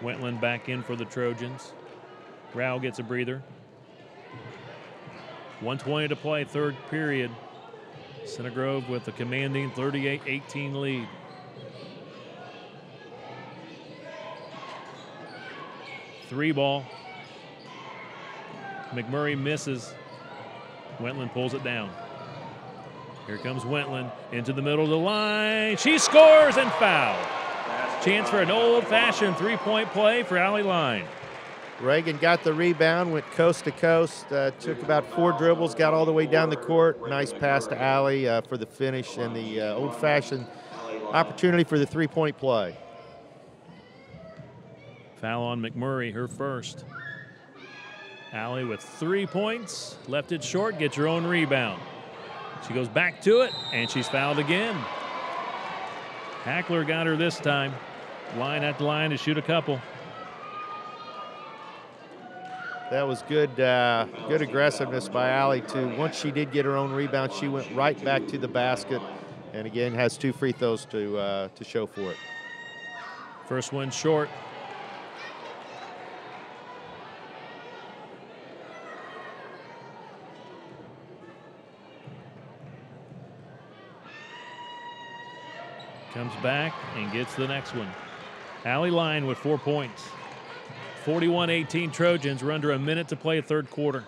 Wentland back in for the Trojans. Rao gets a breather. 1:20 to play, third period. Center Grove with a commanding 38-18 lead. Three ball. McMurray misses. Wentland pulls it down. Here comes Wentland into the middle of the line. She scores and foul. Chance for an old-fashioned three-point play for Allie Line. Reagan got the rebound, went coast to coast, took about 4 dribbles, got all the way down the court. Nice pass to Allie for the finish and the old-fashioned opportunity for the three-point play. Foul on McMurray, her first. Allie with 3 points, left it short, gets her own rebound. She goes back to it, and she's fouled again. Hackler got her this time. Line at the line to shoot a couple. That was good good aggressiveness by Allie, too. Once she did get her own rebound, she went right back to the basket, and again has 2 free throws to show for it. First one short. Comes back and gets the next one. Allie Line with 4 points. 41-18 Trojans. We're under a minute to play, third quarter.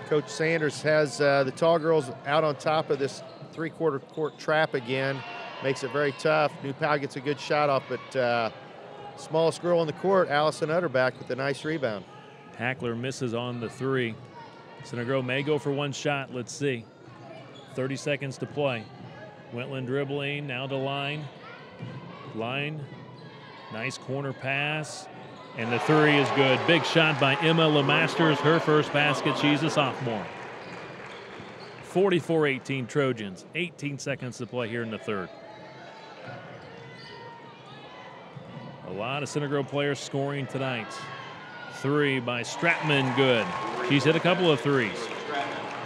Coach Sanders has the tall girls out on top of this three-quarter court trap again. Makes it very tough. New Pal gets a good shot off, but smallest girl on the court, Allison Utterback, with a nice rebound. Hackler misses on the 3. Center Grove may go for one shot. Let's see. 30 seconds to play. Wentland dribbling, now to Line. Line, nice corner pass, and the 3 is good. Big shot by Emma LeMasters, her first basket. She's a sophomore. 44-18 Trojans, 18 seconds to play here in the third. A lot of Center Grove players scoring tonight. 3 by Stratman, good. She's hit a couple of 3s.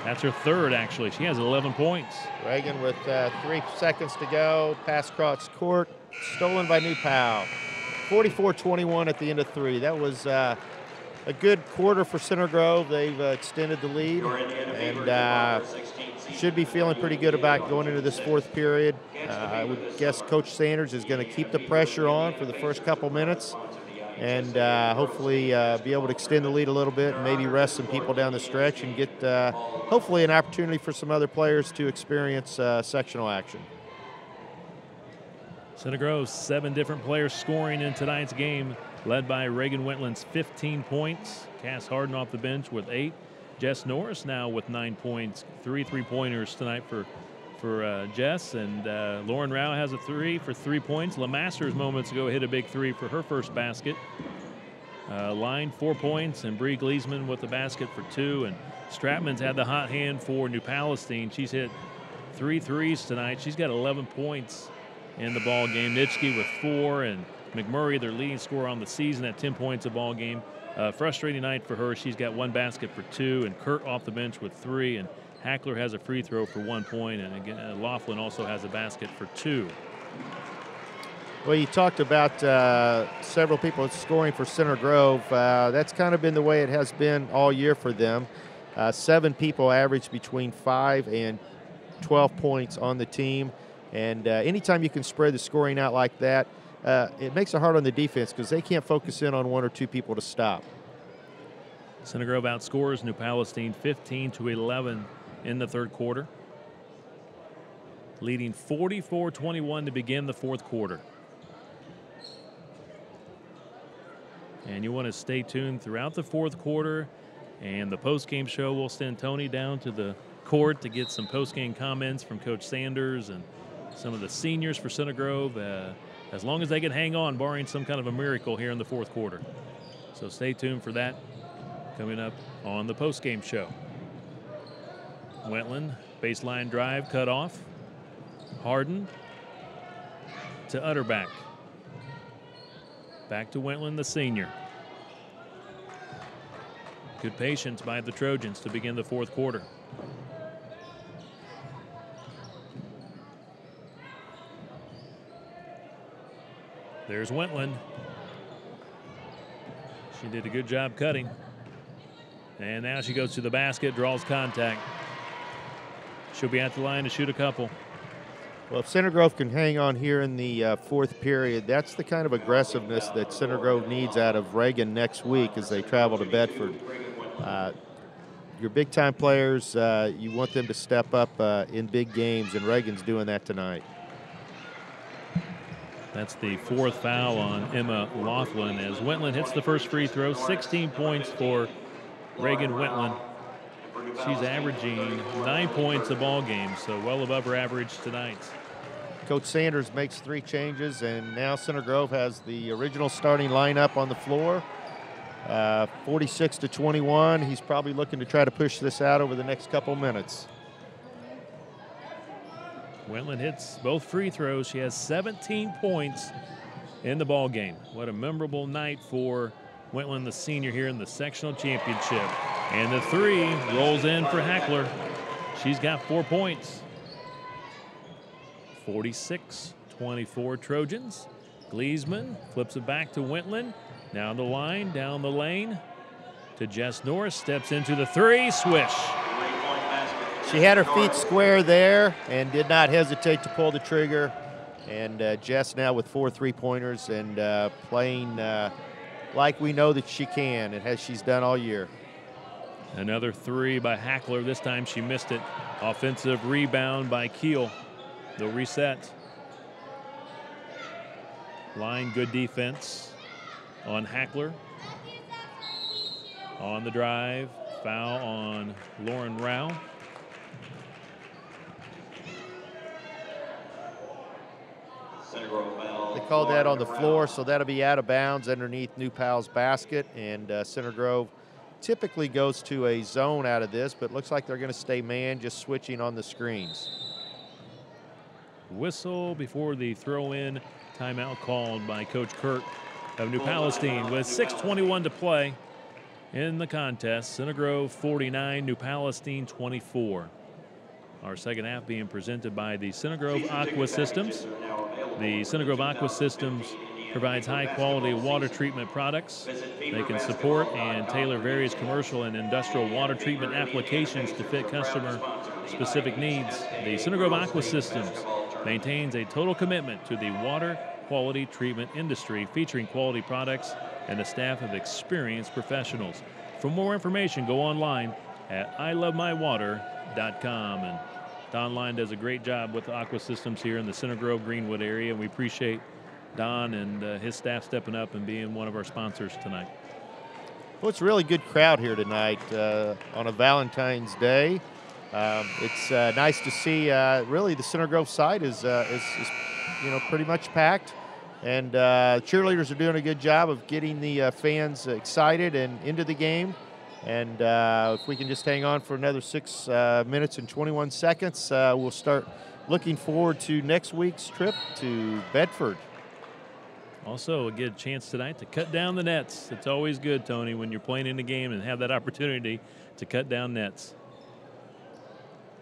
That's her third, actually. She has 11 points. Reagan with 3 seconds to go. Pass across court. Stolen by New Pal. 44-21 at the end of 3. That was a good quarter for Center Grove. They've extended the lead and should be feeling pretty good about going into this fourth period. I would guess Coach Sanders is going to keep the pressure on for the first couple minutes and hopefully be able to extend the lead a little bit and maybe rest some people down the stretch and get hopefully an opportunity for some other players to experience sectional action. Center Grove, 7 different players scoring in tonight's game, led by Reagan Wentland's 15 points. Cass Harden off the bench with 8. Jess Norris now with 9 points. 3 3-pointers tonight for Jess, and Lauren Rao has a 3 for 3 points. LeMasters moments ago hit a big 3 for her first basket. Line 4 points, and Bree Gleesman with the basket for 2. And Stratman's had the hot hand for NewPalestine. She's hit 3 threes tonight. She's got 11 points in the ball game. Nitschke with 4, and McMurray, their leading scorer on the season, at 10 points a ball game. Frustrating night for her. She's got 1 basket for 2, and Kurt off the bench with 3, and Hackler has a free throw for 1 point, and again, Laughlin also has a basket for 2. Well, you talked about several people scoring for Center Grove. That's kind of been the way it has been all year for them. 7 people average between 5 and 12 points on the team. And anytime you can spread the scoring out like that, it makes it hard on the defense because they can't focus in on 1 or 2 people to stop. Center Grove outscores NewPalestine 15-11 in the third quarter, leading 44-21 to begin the fourth quarter. And you want to stay tuned throughout the fourth quarter, and the post-game show will send Tony down to the court to get some post-game comments from Coach Sanders and some of the seniors for Center Grove, as long as they can hang on, barring some kind of a miracle here in the fourth quarter. So stay tuned for that coming up on the post-game show. Wentland, baseline drive, cut off. Harden to Utterback. Back to Wentland, the senior. Good patience by the Trojans to begin the fourth quarter. There's Wentland. She did a good job cutting. And now she goes to the basket, draws contact. She'll be at the line to shoot a couple. Well, if Center Grove can hang on here in the fourth period, that's the kind of aggressiveness that Center Grove needs out of Reagan next week as they travel to Bedford. Your big-time players, you want them to step up in big games, and Reagan's doing that tonight. That's the 4th foul on Emma Laughlin as Wentland hits the first free throw. 16 points for Reagan Wentland. She's averaging 9 points a ball game, so well above her average tonight. Coach Sanders makes 3 changes, and now Center Grove has the original starting lineup on the floor. 46-21. He's probably looking to try to push this out over the next couple minutes. Wentland hits both free throws. She has 17 points in the ball game. What a memorable night for Wentland, the senior, here in the sectional championship. And the 3 rolls in for Hackler. She's got 4 points. 46-24 Trojans. Gleesman flips it back to Wentland. Down the line, down the lane to Jess Norris. Steps into the 3, swish. She had her feet square there and did not hesitate to pull the trigger. And Jess now with 4 3-pointers and playing like we know that she can, and as she's done all year. Another 3 by Hackler. This time she missed it. Offensive rebound by Keel. They'll reset. Line, good defense on Hackler. On the drive, foul on Lauren Rao. They called that on the floor, so that'll be out of bounds underneath New Pal's basket. And Center Grove typically goes to a zone out of this, but looks like they're going to stay man, just switching on the screens. Whistle before the throw-in. Timeout called by Coach Kirk of New Palestine with 6:21 to play in the contest. Center Grove 49, New Palestine 24. Our second half being presented by the Center Grove Aqua Systems. The Center Grove Aqua Systems provides high-quality water treatment products. They can support and tailor various commercial and industrial water treatment applications to fit customer-specific needs. The Center Grove Aqua Systems maintains a total commitment to the water quality treatment industry, featuring quality products and a staff of experienced professionals. For more information, go online at ilovemywater.com. And Don Line does a great job with the Aqua Systems here in the Center Grove Greenwood area, and we appreciate Don and his staff stepping up and being one of our sponsors tonight. Well, it's a really good crowd here tonight on a Valentine's Day. It's nice to see. Really, the Center Grove side is pretty much packed, and cheerleaders are doing a good job of getting the fans excited and into the game. And if we can just hang on for another 6 minutes and 21 seconds, we'll start looking forward to next week's trip to Bedford. Also, a good chance tonight to cut down the nets. It's always good, Tony, when you're playing in the game and have that opportunity to cut down nets.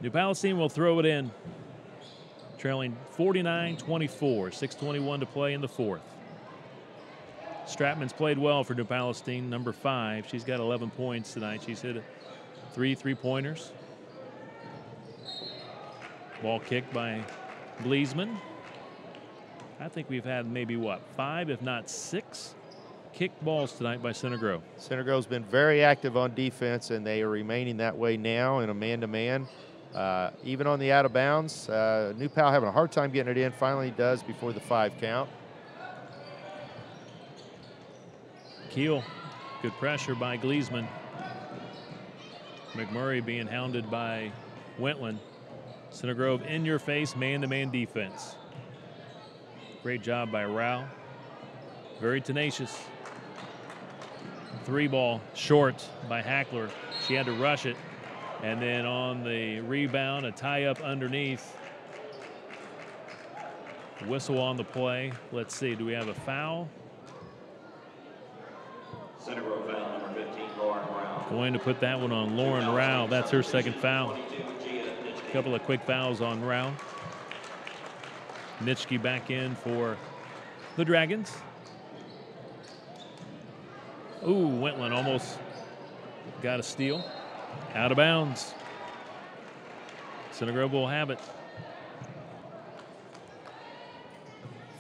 New Palestine will throw it in, trailing 49-24, 6:21 to play in the 4th. Stratman's played well for New Palestine, number 5. She's got 11 points tonight. She's hit 3 3-pointers. Ball kicked by Gleesman. I think we've had maybe, 5, if not 6 kicked balls tonight by Center Grove. Center Grove's been very active on defense, and they are remaining that way now in a man-to-man. Even on the out of bounds, New Pal having a hard time getting it in, finally does before the 5 count. Keel, good pressure by Gleesman. McMurray being hounded by Wentland. Center Grove in your face, man-to-man defense. Great job by Rao. Very tenacious. 3 ball short by Hackler. She had to rush it. And then on the rebound, a tie-up underneath. Whistle on the play. Let's see, do we have a foul? Center Grove foul number 15, Lauren Rao. Going to put that one on Lauren Rao. That's her second foul. A couple of quick fouls on Rao. Nitschke back in for the Dragons. Ooh, Wentland almost got a steal. Out of bounds. Center Grove will have it.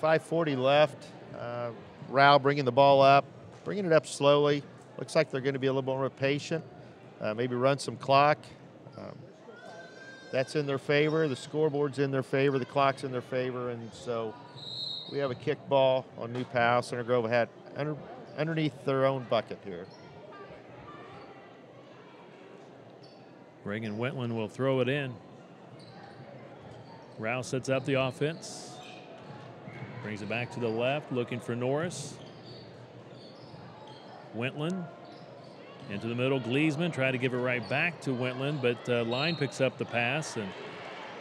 5:40 left. Rao bringing the ball up, bringing it up slowly. Looks like they're going to be a little more patient. Maybe run some clock. That's in their favor. The scoreboard's in their favor. The clock's in their favor. And so We have a kick ball on New Pal. Center Grove had underneath their own bucket here. Reagan Wetland will throw it in. Rao sets up the offense. Brings it back to the left, looking for Norris. Wentland into the middle. Gleesman tried to give it right back to Wentland, but Line picks up the pass, and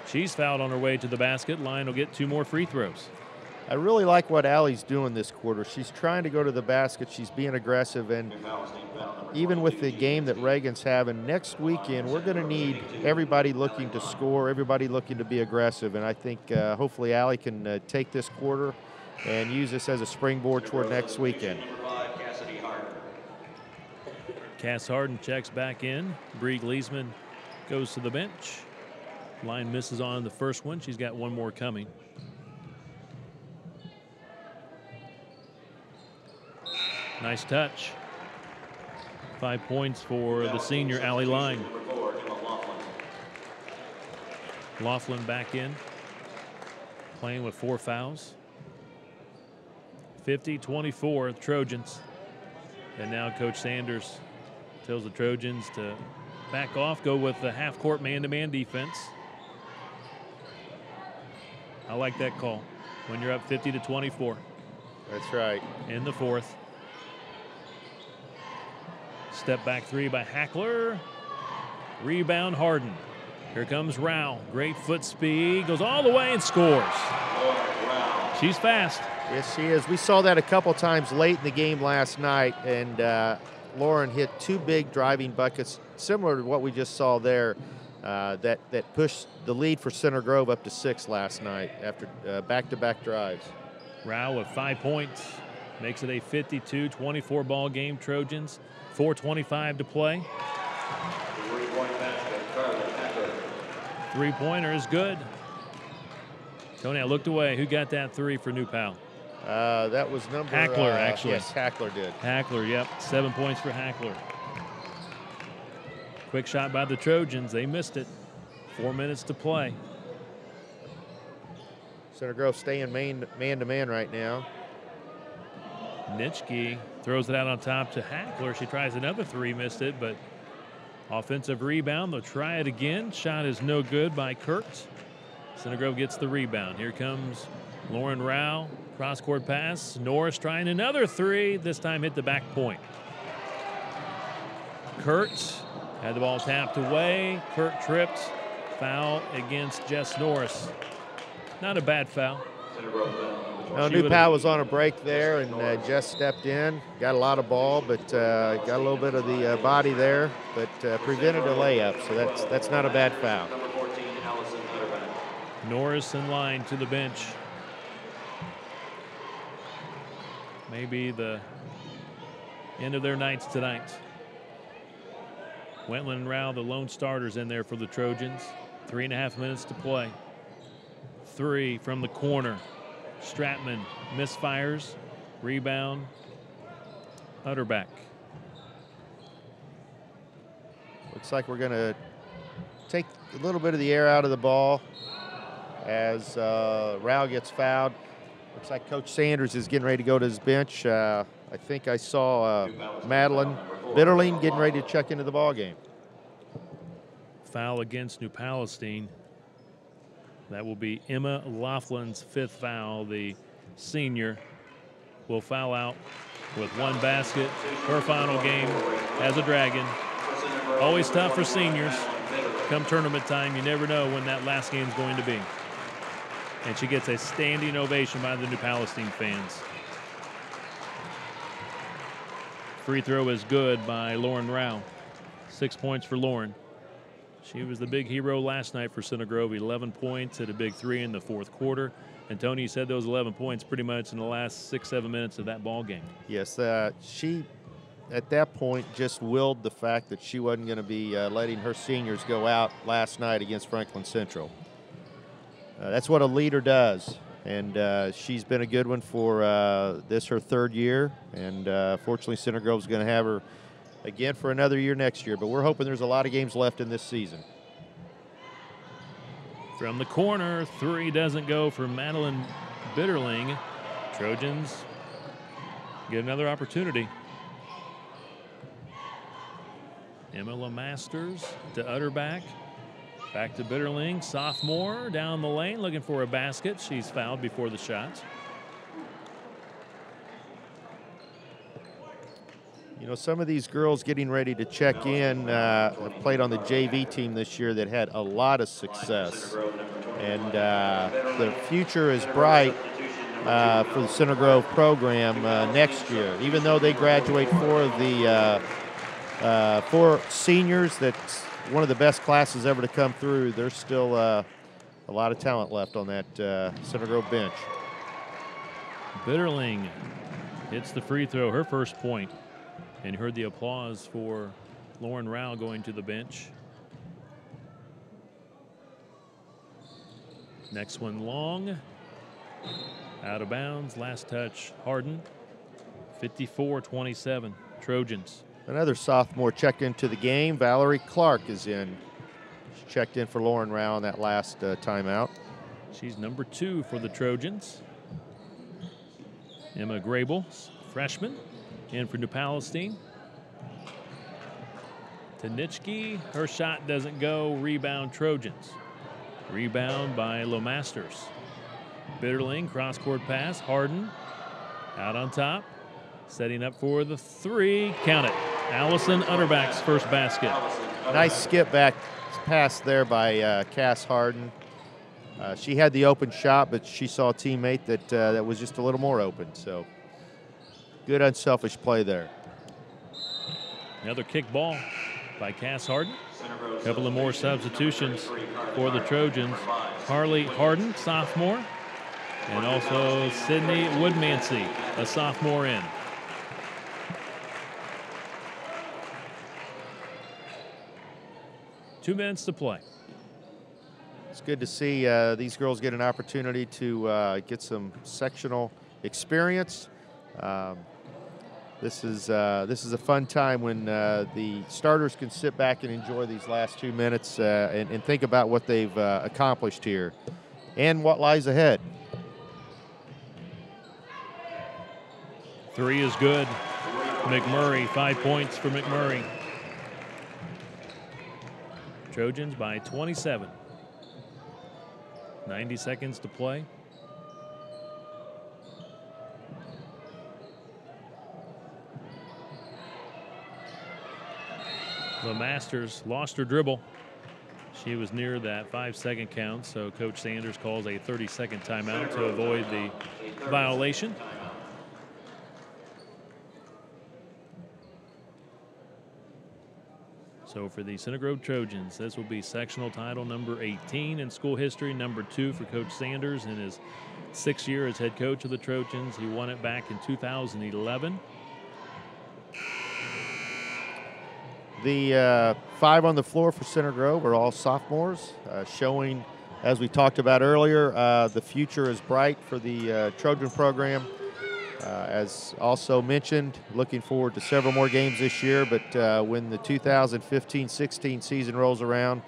she's fouled on her way to the basket. Line will get 2 more free throws. I really like what Allie's doing this quarter. She's trying to go to the basket. She's being aggressive, and even with the game that Reagan's having next weekend, we're going to need everybody looking to score, everybody looking to be aggressive, and I think hopefully Allie can take this quarter and use this as a springboard toward next weekend. Cass Harden checks back in. Bree Gleesman goes to the bench. Line misses on the first one. She's got 1 more coming. Nice touch. 5 points for the senior Allie Line. Laughlin back in, playing with 4 fouls. 50-24 Trojans. And now Coach Sanders tells the Trojans to back off, go with the half-court man-to-man defense. I like that call when you're up 50-24. That's right. In the 4th. Step back 3 by Hackler. Rebound Harden. Here comes Rao. Great foot speed. Goes all the way and scores. She's fast. Yes, she is. We saw that a couple times late in the game last night, and Lauren hit 2 big driving buckets, similar to what we just saw there, that pushed the lead for Center Grove up to 6 last night after back-to-back drives. Rao with 5 points. Makes it a 52-24 ball game. Trojans, 4:25 to play. 3-pointer is good. Tony, I looked away. Who got that 3 for New Pal? That was number... Hackler, actually. Yes, Hackler did. Hackler, yep. 7 points for Hackler. Quick shot by the Trojans. They missed it. 4 minutes to play. Center Grove staying man-to-man right now. Nitschke throws it out on top to Hackler. She tries another 3, missed it, but offensive rebound. They'll try it again. Shot is no good by Kurtz. Center Grove gets the rebound. Here comes Lauren Rao. Cross-court pass. Norris trying another 3. This time hit the back point. Kurtz had the ball tapped away. Kurt tripped. Foul against Jess Norris. Not a bad foul. No, New Pal was on a break there, and Jess stepped in. Got a lot of ball, but got a little bit of the body there, but prevented a layup, so that's not a bad foul. Norris in line to the bench. Maybe the end of their nights tonight. Wentland and Rao, the lone starters in there for the Trojans. 3.5 minutes to play. 3 from the corner. Stratman misfires. Rebound. Utterback. Looks like we're going to take a little bit of the air out of the ball as Rao gets fouled. Looks like Coach Sanders is getting ready to go to his bench. I think I saw Madeline Bitterling getting ready to check into the ball game. Foul against NewPalestine. That will be Emma Laughlin's 5th foul. The senior will foul out with 1 basket. Her final game as a Dragon. Always tough for seniors. Come tournament time, you never know when that last game is going to be. And she gets a standing ovation by the NewPalestine fans. Free throw is good by Lauren Rao. 6 points for Lauren. She was the big hero last night for Center Grove. 11 points at a big 3 in the 4th quarter. And Tony said those 11 points pretty much in the last 6-7 minutes of that ball game. Yes, she at that point just willed the fact that she wasn't going to be letting her seniors go out last night against Franklin Central. That's what a leader does. And she's been a good one for her 3rd year. And fortunately, Center Grove's going to have her again for another year next year. But we're hoping there's a lot of games left in this season. From the corner, 3 doesn't go for Madeline Bitterling. Trojans get another opportunity. Emma Masters to Utterback. Back to Bitterling, sophomore, down the lane, looking for a basket. She's fouled before the shot. You know, some of these girls getting ready to check in have played on the JV team this year that had a lot of success. And the future is bright for the Center Grove program next year. Even though they graduate four seniors, that's one of the best classes ever to come through. There's still a lot of talent left on that Center Grove bench. Bitterling hits the free throw, her first point. And you heard the applause for Lauren Rao going to the bench. Next one long. Out of bounds. Last touch, Harden. 54-27, Trojans. Another sophomore checked into the game. Valerie Clark is in. She checked in for Lauren Rao on that last timeout. She's number 2 for the Trojans. Emma Grable, freshman, in for NewPalestine. Tanichki, her shot doesn't go. Rebound, Trojans. Rebound by Lomasters. Bitterling, cross-court pass. Harden out on top. Setting up for the 3. Count it. Allison Utterback's first basket. Nice skip back pass there by Cass Harden. She had the open shot, but she saw a teammate that was just a little more open. So good unselfish play there. Another kick ball by Cass Harden. A couple of more substitutions for the Trojans. Harley Harden, sophomore, and also Sydney Woodmancy, a sophomore in. Two minutes to play. It's good to see these girls get an opportunity to get some sectional experience. This is a fun time when the starters can sit back and enjoy these last 2 minutes and think about what they've accomplished here and what lies ahead. 3 is good. McMurray, 5 points for McMurray. Trojans by 27. 90 seconds to play. The Masters lost her dribble. She was near that 5-second count, so Coach Sanders calls a 30-second timeout to avoid the violation. So for the Center Grove Trojans, this will be sectional title number 18 in school history, number 2 for Coach Sanders in his 6th year as head coach of the Trojans. He won it back in 2011. The 5 on the floor for Center Grove are all sophomores, showing, as we talked about earlier, the future is bright for the Trojan program. As also mentioned, looking forward to several more games this year, but when the 2015-16 season rolls around,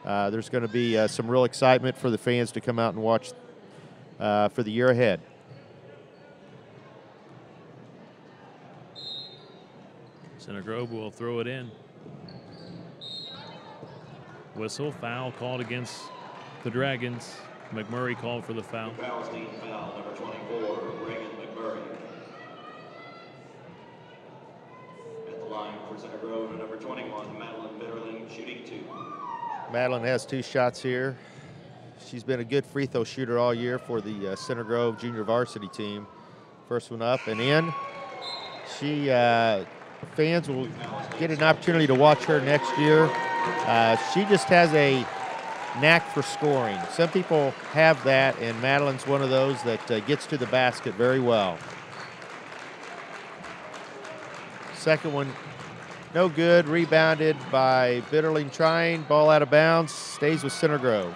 there's going to be some real excitement for the fans to come out and watch for the year ahead. Center Grove will throw it in. Whistle, foul called against the Dragons. McMurray called for the foul. Palestine foul, number 24, Reagan McMurray. At the line for Center Grove, number 21, Madeline Bitterling, shooting 2. Madeline has 2 shots here. She's been a good free throw shooter all year for the Center Grove junior varsity team. First one up and in. She fans will get an opportunity to watch her next year. She just has a knack for scoring. Some people have that, and Madeline's one of those that gets to the basket very well. Second one, no good. Rebounded by Bitterling trying. Ball out of bounds. Stays with Center Grove.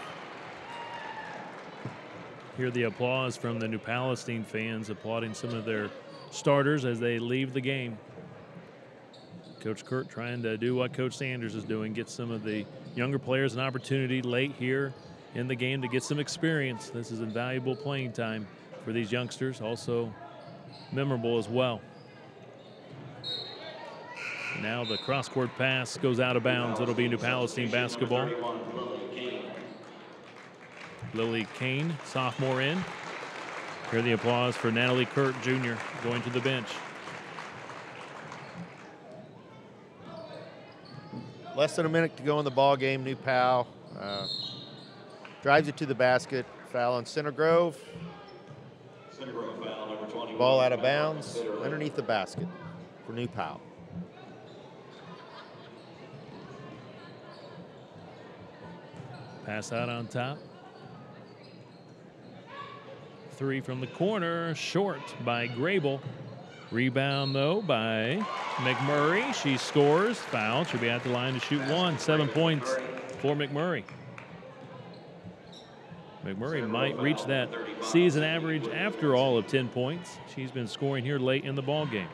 Hear the applause from the NewPalestine fans applauding some of their starters as they leave the game. Coach Kurt trying to do what Coach Sanders is doing, get some of the younger players an opportunity late here in the game to get some experience. This is invaluable playing time for these youngsters, also memorable as well. Now the cross-court pass goes out of bounds. It'll be NewPalestine basketball. Lily Kane, sophomore in. Hear the applause for Natalie Kurt Jr. going to the bench. Less than a minute to go in the ball game. New Pal drives it to the basket. Foul on Center Grove. Foul number 21. Ball out of bounds underneath the basket for New Pal. Pass out on top. Three from the corner, short by Grable. Rebound, though, by McMurray. She scores. Foul. She'll be at the line to shoot one. 7 points for McMurray. McMurray might reach that season average after all of 10 points. She's been scoring here late in the ball game.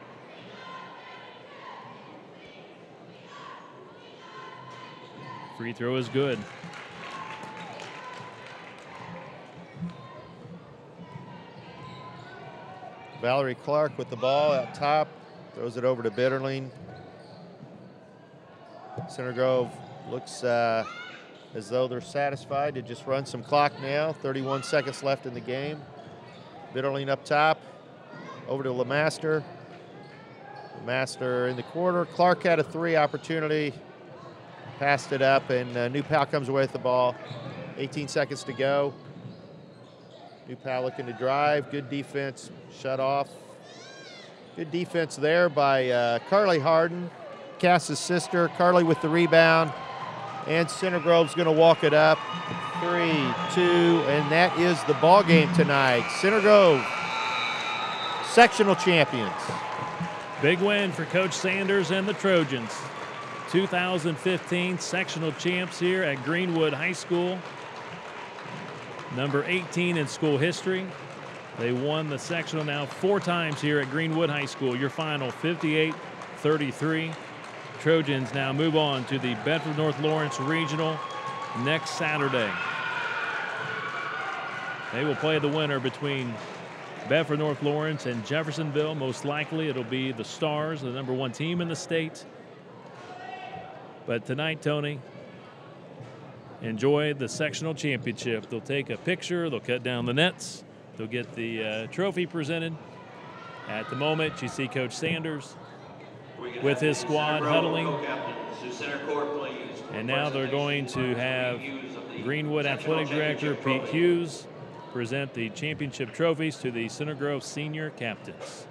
Free throw is good. Valerie Clark with the ball out top. Throws it over to Bitterling. Center Grove looks as though they're satisfied to just run some clock now. 31 seconds left in the game. Bitterling up top. Over to LeMaster. LeMaster in the corner. Clark had a three opportunity. Passed it up, and New Pal comes away with the ball. 18 seconds to go. New Pal looking to drive. Good defense. Shut off. Good defense there by Carly Harden, Cass's sister. Carly with the rebound. And Center Grove's going to walk it up. 3, 2, and that is the ball game tonight. Center Grove, sectional champions. Big win for Coach Sanders and the Trojans. 2015 sectional champs here at Greenwood High School. Number 18 in school history. They won the sectional now 4 times here at Greenwood High School. Your final 58-33. Trojans now move on to the Bedford North Lawrence Regional next Saturday. They will play the winner between Bedford North Lawrence and Jeffersonville. Most likely it'll be the Stars, the number 1 team in the state. But tonight, Tony, enjoy the sectional championship. They'll take a picture, they'll cut down the nets, they'll get the trophy presented. At the moment, you see Coach Sanders with his squad huddling. And now they're going to have Greenwood Athletic Director Pete Hughes present the championship trophies to the Center Grove senior captains.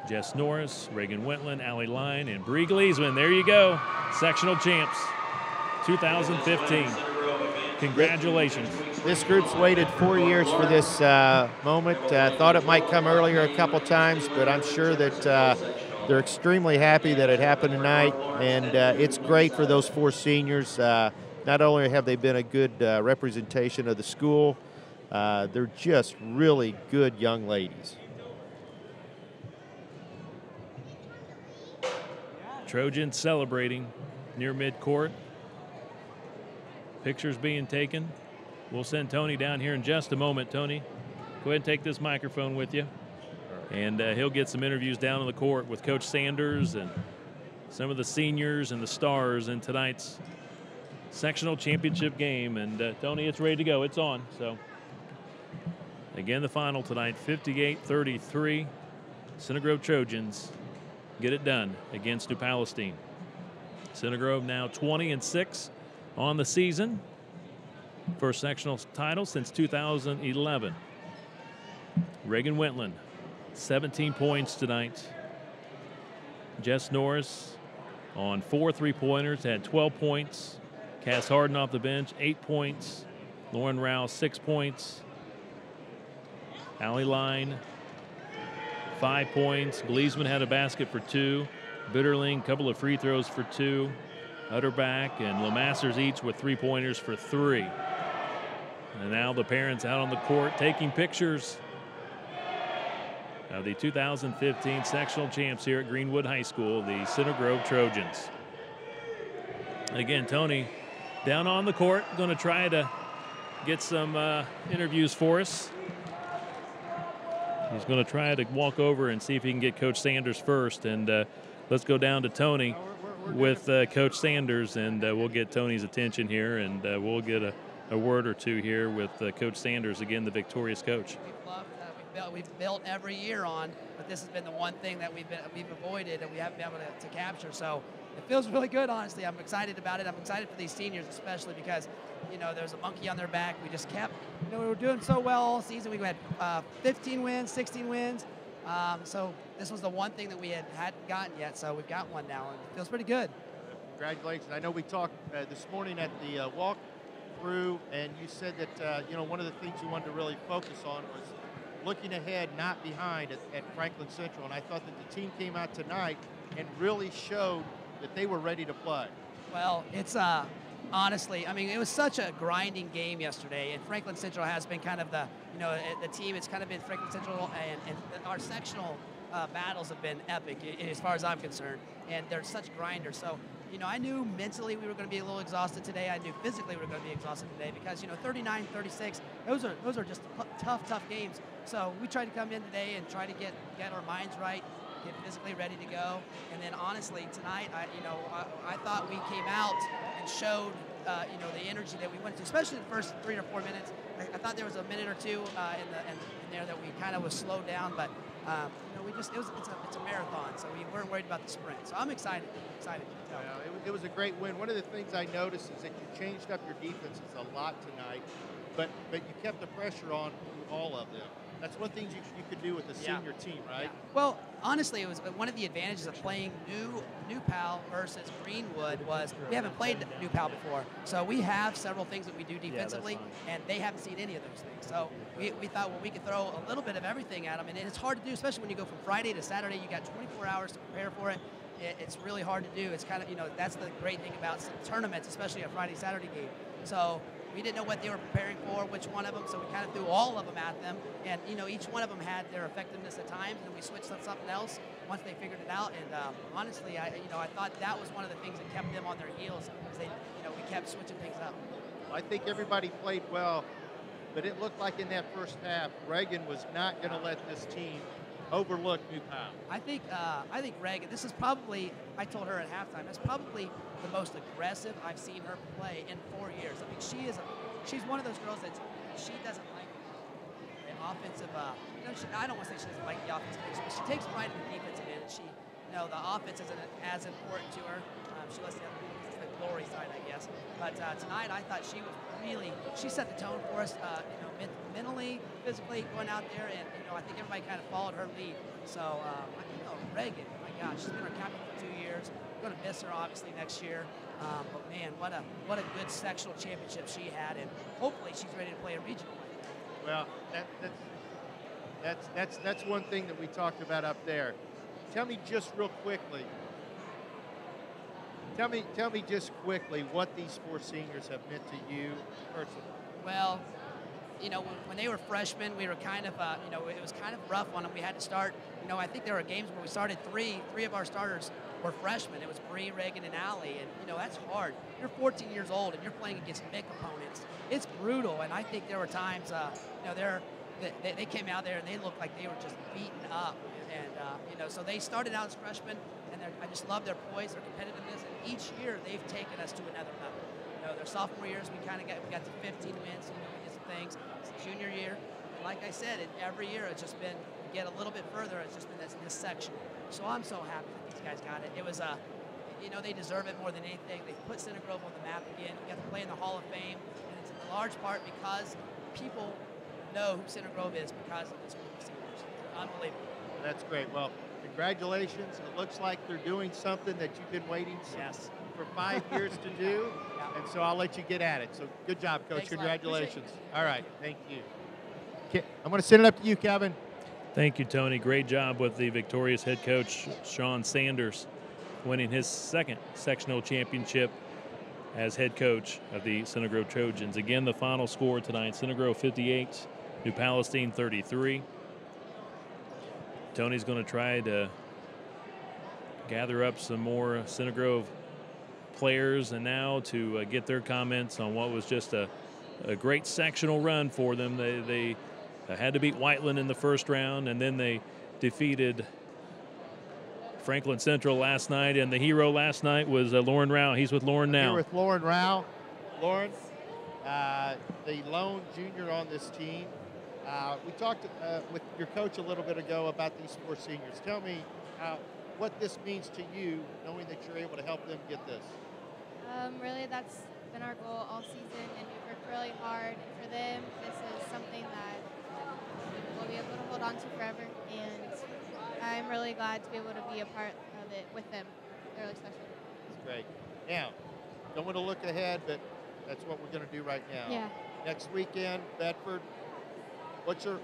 Jess Norris, Reagan Wentland, Allie Line, and Bree Gleesman. There you go. Sectional champs 2015. Congratulations. This group's waited 4 years for this moment. Thought it might come earlier a couple times, but I'm sure that they're extremely happy that it happened tonight. And it's great for those 4 seniors. Not only have they been a good representation of the school, they're just really good young ladies. Trojans celebrating near midcourt. Pictures being taken. We'll send Tony down here in just a moment. Tony, go ahead and take this microphone with you. And he'll get some interviews down on the court with Coach Sanders and some of the seniors and the stars in tonight's sectional championship game. And Tony, it's ready to go. It's on. So again, the final tonight, 58-33. Center Grove Trojans get it done against NewPalestine. Center Grove now 20-6 on the season. First sectional title since 2011. Reagan Wentland, 17 points tonight. Jess Norris on 4 3-pointers, had 12 points. Cass Harden off the bench, 8 points. Lauren Rao, 6 points. Allie Line, 5 points. Gleesman had a basket for 2. Bitterling, a couple of free throws for 2. Utterback and LeMasters each with 3-pointers for 3. And now the parents out on the court taking pictures of the 2015 sectional champs here at Greenwood High School, the Center Grove Trojans. Again, Tony down on the court, going to try to get some interviews for us. He's going to try to walk over and see if he can get Coach Sanders first. And let's go down to Tony with Coach Sanders, and we'll get Tony's attention here, and we'll get a word or two here with Coach Sanders, again, the victorious coach. We've built every year on, but this has been the one thing that we've avoided and we haven't been able to capture. So it feels really good, honestly. I'm excited about it. I'm excited for these seniors, especially because, there's a monkey on their back. We just kept, we were doing so well all season. We had 15 wins, 16 wins. So this was the one thing that we hadn't gotten yet. So we've got one now, and it feels pretty good. Congratulations. I know we talked this morning at the walk-through, and you said that, one of the things you wanted to really focus on was looking ahead, not behind at Franklin Central. And I thought that the team came out tonight and really showed that they were ready to play. Well, it's honestly, it was such a grinding game yesterday, and Franklin Central has been kind of the team. It's kind of been Franklin Central, and our sectional battles have been epic as far as I'm concerned, and they're such grinders. So, I knew mentally we were going to be a little exhausted today. I knew physically we were going to be exhausted today because, 39-36, those are just tough games. So we tried to come in today and try to get our minds right, get physically ready to go. And then honestly, tonight, I thought we came out and showed, the energy that we went to, especially the first 3 or 4 minutes. I thought there was a minute or two in there that we kind of was slowed down, but it's a marathon, so we weren't worried about the sprint. So I'm excited. It was a great win. One of the things I noticed is that you changed up your defenses a lot tonight, but you kept the pressure on all of them. That's one thing you could do with a senior team, right? Yeah. Well, honestly, it was one of the advantages of playing NewPal versus Greenwood was we haven't played NewPal before. So we have several things that we do defensively, and they haven't seen any of those things. So we thought, well, we could throw a little bit of everything at them, and it's hard to do, especially when you go from Friday to Saturday. You got 24 hours to prepare for it. It's really hard to do. It's kind of, that's the great thing about tournaments, especially a Friday, Saturday game. So we didn't know what they were preparing for, which one of them, so we kind of threw all of them at them. And, each one of them had their effectiveness at times, and we switched on something else once they figured it out. And honestly, I thought that was one of the things that kept them on their heels, is we kept switching things up. I think everybody played well, but it looked like in that first half, Reagan was not going to let this team overlook NewPal. I think Reagan, this is probably, I told her at halftime, that's probably the most aggressive I've seen her play in 4 years. She's one of those girls that she doesn't like the offensive, I don't want to say she doesn't like the offensive end, but she takes pride in the defensive end, and the offense isn't as important to her. She lets the glory side, I guess. But tonight, I thought she set the tone for us, mentally, physically, going out there, and I think everybody kind of followed her lead. So, Reagan, my gosh, she's been our captain for 2 years. We're going to miss her obviously next year. But man, what a good sectional championship she had, and hopefully she's ready to play a regional. Well, that's one thing that we talked about up there. Tell me just real quickly. Tell me just quickly what these 4 seniors have meant to you personally. Well, when they were freshmen, we were kind of, it was kind of rough on them. We had to start, I think there were games where we started three of our starters were freshmen. It was Bree, Reagan, and Allie, and, that's hard. You're 14 years old, and you're playing against big opponents. It's brutal, and I think there were times, they came out there, and they looked like they were just beaten up. And, so they started out as freshmen, and I just love their poise, their competitiveness, and each year they've taken us to another level. Their sophomore years, we got to 15 wins, we did some things. It's junior year, and like I said, every year it's just been, we get a little bit further, it's just been this section. So I'm so happy that these guys got it. It was, they deserve it more than anything. They put Center Grove on the map again. We got to play in the Hall of Fame, and it's in large part because people know who Center Grove is because of this group of seniors. Unbelievable. That's great. Well, congratulations. It looks like they're doing something that you've been waiting for 5 years to do. And so I'll let you get at it. So good job, Coach. Thanks, congratulations. All right. Thank you. Okay, I'm going to send it up to you, Kevin. Thank you, Tony. Great job with the victorious head coach, Sean Sanders, winning his second sectional championship as head coach of the Center Grove Trojans. Again, the final score tonight, Center Grove 58, NewPalestine 33. Tony's going to try to gather up some more Center Grove players and now to get their comments on what was just a a great sectional run for them. They had to beat Whiteland in the first round, and then they defeated Franklin Central last night, and the hero last night was Lauren Rao. He's with Lauren now. Here with Lauren Rao. Lauren, the lone junior on this team. We talked with your coach a little bit ago about these 4 seniors. Tell me what this means to you, knowing that you're able to help them get this. Really, that's been our goal all season, and we've worked really hard. And for them, this is something that we'll be able to hold on to forever. And I'm really glad to be able to be a part of it with them. They're really special. That's great. Now, don't want to look ahead, but that's what we're going to do right now. Yeah. Next weekend, Bedford. What's your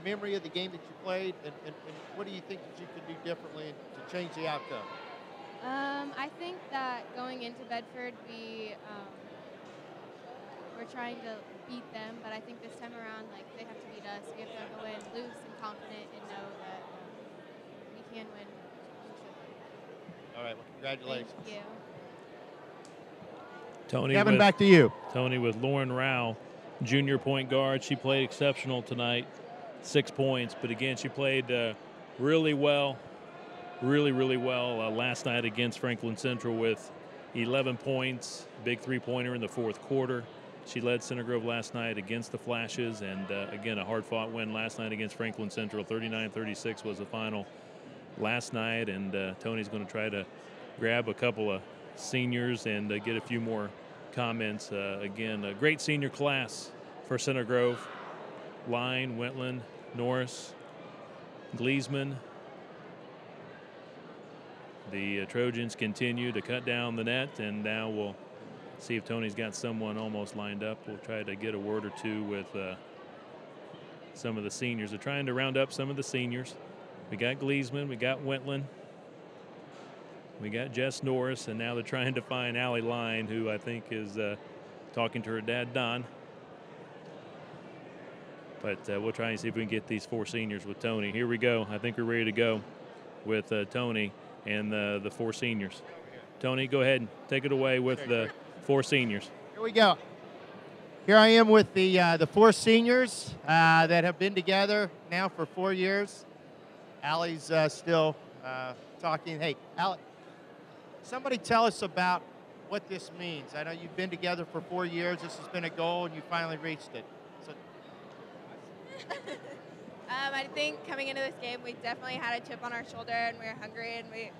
memory of the game that you played, and what do you think that you could do differently to change the outcome? I think that going into Bedford, we're trying to beat them, but I think this time around, like, they have to beat us. We have to go in loose and confident and know that we can win. All right. Well, congratulations. Thank you. Tony, Kevin, back to you. Tony with Lauren Rao, junior point guard. She played exceptional tonight, 6 points. But again, she played really well last night against Franklin Central with 11 points, big three-pointer in the fourth quarter. She led Center Grove last night against the Flashes, and again, a hard-fought win last night against Franklin Central. 39-36 was the final last night, and Tony's going to try to grab a couple of seniors and get a few more comments. Again, a great senior class for Center Grove. Line, Wentland, Norris, Gleesman. The Trojans continue to cut down the net, and now we'll see if Tony's got someone almost lined up. We'll try to get a word or two with some of the seniors. They're trying to round up some of the seniors. We got Gleesman, we got Wentland, we got Jess Norris, and now they're trying to find Allie Line, who I think is talking to her dad, Don. But we'll try and see if we can get these 4 seniors with Tony. Here we go. I think we're ready to go with Tony and the 4 seniors. Tony, go ahead and take it away with the 4 seniors. Here we go. Here I am with the 4 seniors that have been together now for 4 years. Allie's still talking. Hey, Allie, somebody tell us about what this means. I know you've been together for 4 years. This has been a goal, and you finally reached it. So. I think coming into this game, we definitely had a chip on our shoulder, and we were hungry, and we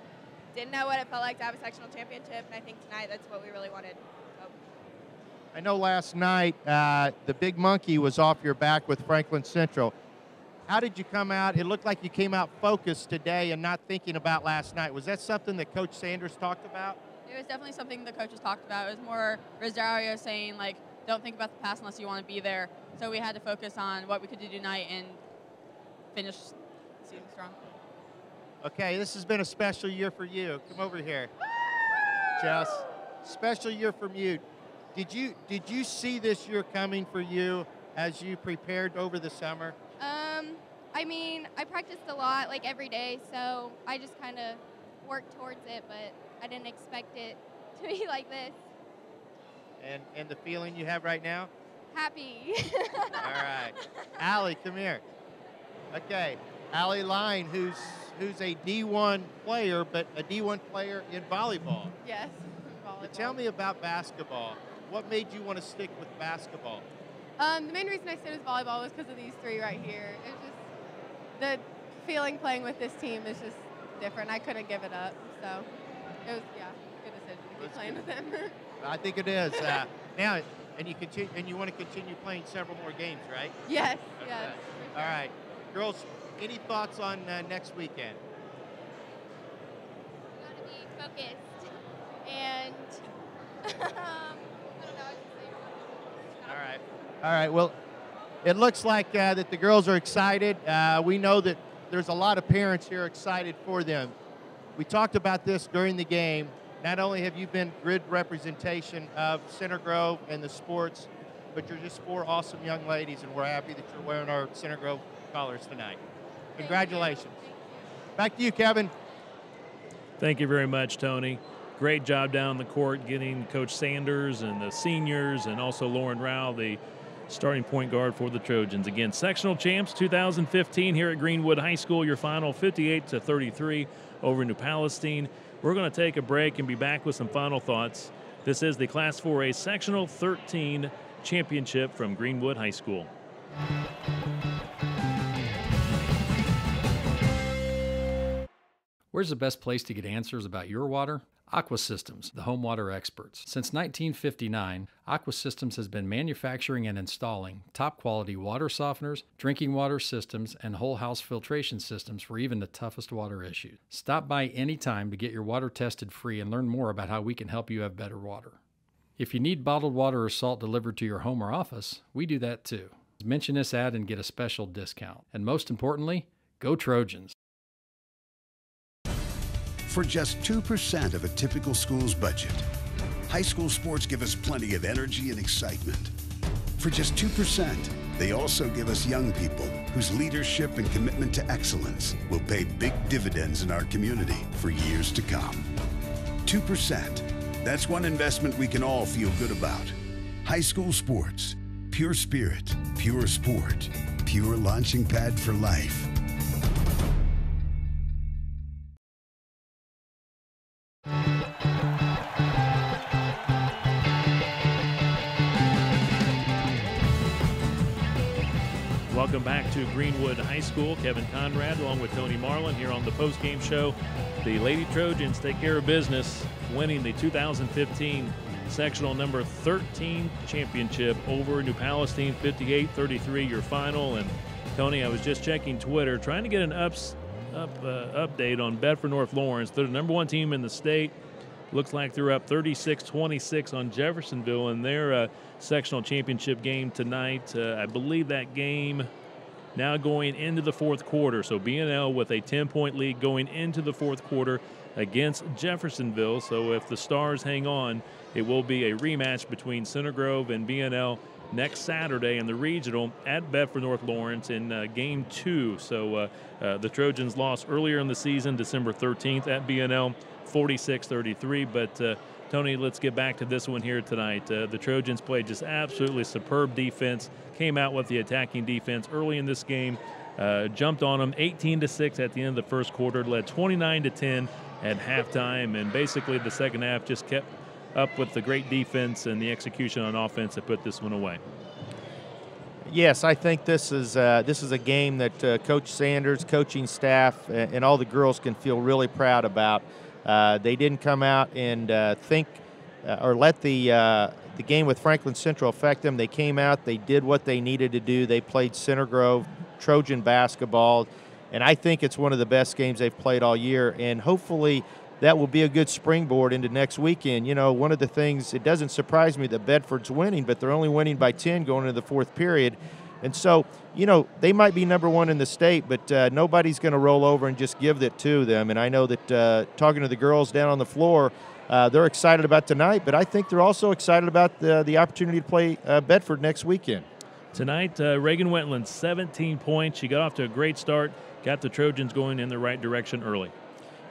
didn't know what it felt like to have a sectional championship, and I think tonight that's what we really wanted. So. I know last night the big monkey was off your back with Franklin Central. How did you come out? It looked like you came out focused today and not thinking about last night. Was that something that Coach Sanders talked about? It was definitely something the coaches talked about. It was more Rosario saying, like, don't think about the past unless you want to be there. So we had to focus on what we could do tonight and finish the season strong. Okay, this has been a special year for you. Come over here, Jess. Special year from you. Did you see this year coming for you as you prepared over the summer? I mean, I practiced a lot, like, every day, so I just kind of worked towards it, but I didn't expect it to be like this. And the feeling you have right now? Happy. All right. Allie, come here. Okay. Allie Line, who's a D1 player, but a D1 player in volleyball. Yes, volleyball. But tell me about basketball. What made you want to stick with basketball? The main reason I stayed with volleyball was because of these 3 right here. It was just the feeling playing with this team is just different. I couldn't give it up, so it was good decision to keep playing with them. I think it is. Now, and you want to continue playing several more games, right? Yes. Okay. Yes. All right, girls. Any thoughts on next weekend? Got to be focused, and I don't know. All right. Well, it looks like that the girls are excited. We know that there's a lot of parents here excited for them. We talked about this during the game. Not only have you been good representation of Center Grove and the sports, but you're just 4 awesome young ladies, and we're happy that you're wearing our Center Grove colors tonight. Congratulations. Back to you, Kevin. Thank you very much, Tony. great job down the court getting Coach Sanders and the seniors and also Lauren Rao, the starting point guard for the Trojans. Again, sectional champs 2015 here at Greenwood High School. Your final 58-33 over NewPalestine. We're going to take a break and be back with some final thoughts. This is the Class 4A Sectional 13 Championship from Greenwood High School. Where's the best place to get answers about your water? Aqua Systems, the home water experts. Since 1959, Aqua Systems has been manufacturing and installing top-quality water softeners, drinking water systems, and whole house filtration systems for even the toughest water issues. Stop by anytime to get your water tested free and learn more about how we can help you have better water. If you need bottled water or salt delivered to your home or office, we do that too. Mention this ad and get a special discount. And most importantly, go Trojans! For just 2% of a typical school's budget, high school sports give us plenty of energy and excitement. For just 2%, they also give us young people whose leadership and commitment to excellence will pay big dividends in our community for years to come. 2%, that's one investment we can all feel good about. High school sports, pure spirit, pure sport, pure launching pad for life. Welcome back to Greenwood High School. Kevin Conrad along with Tony Marlin here on the postgame show. The Lady Trojans take care of business, winning the 2015 sectional number 13 championship over NewPalestine, 58-33 your final. And Tony, I was just checking Twitter, trying to get an update on Bedford North Lawrence. They're the number 1 team in the state. Looks like they're up 36-26 on Jeffersonville in their sectional championship game tonight. I believe that game now going into the fourth quarter. So B&L with a 10-point lead going into the fourth quarter against Jeffersonville. So if the Stars hang on, it will be a rematch between Center Grove and B&L next Saturday in the regional at Bedford North Lawrence in game 2. So the Trojans lost earlier in the season, December 13th at B&L, 46-33. But Tony, let's get back to this one here tonight. The Trojans played just absolutely superb defense, came out with the attacking defense early in this game, jumped on them 18-6 at the end of the first quarter, led 29-10 at halftime, and basically the second half just kept up with the great defense and the execution on offense that put this one away. Yes, I think this is a game that Coach Sanders, coaching staff, and all the girls can feel really proud about. They didn't come out and think or let the game with Franklin Central affect them. They came out, they did what they needed to do. They played Center Grove Trojan basketball, and I think it's one of the best games they've played all year, and hopefully that will be a good springboard into next weekend. You know, one of the things, it doesn't surprise me that Bedford's winning, but they're only winning by 10 going into the fourth period. And so, you know, they might be number 1 in the state, but nobody's going to roll over and just give it to them. And I know that talking to the girls down on the floor, they're excited about tonight, but I think they're also excited about the opportunity to play Bedford next weekend. Tonight, Reagan Wentland, 17 points. She got off to a great start, got the Trojans going in the right direction early.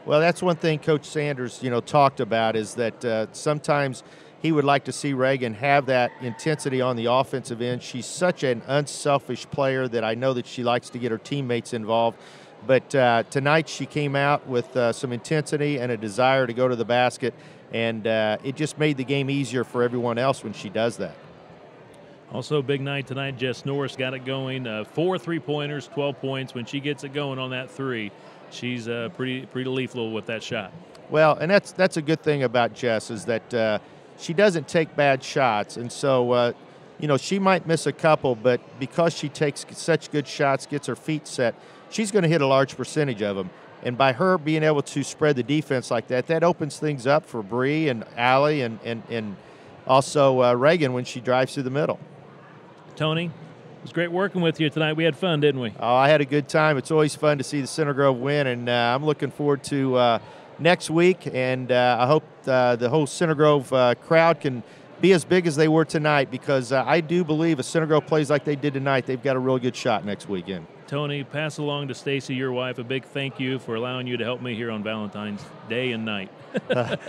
Well, that's one thing Coach Sanders, talked about, is that sometimes he would like to see Reagan have that intensity on the offensive end. She's such an unselfish player that I know that she likes to get her teammates involved. But tonight she came out with some intensity and a desire to go to the basket, and it just made the game easier for everyone else when she does that. Also, big night tonight. Jess Norris got it going. 4 3-pointers, 12 points. When she gets it going on that three, she's pretty lethal with that shot. Well, and that's a good thing about Jess, is that she doesn't take bad shots. And so, she might miss a couple, but because she takes such good shots, gets her feet set, she's going to hit a large percentage of them. And by her being able to spread the defense like that, that opens things up for Bree and Allie and also Reagan when she drives through the middle. Tony, it was great working with you tonight. We had fun, didn't we? Oh, I had a good time. It's always fun to see the Center Grove win, and I'm looking forward to next week, and I hope the whole Center Grove crowd can be as big as they were tonight, because I do believe if Center Grove plays like they did tonight, they've got a real good shot next weekend. Tony, pass along to Stacy, your wife, a big thank you for allowing you to help me here on Valentine's Day and night.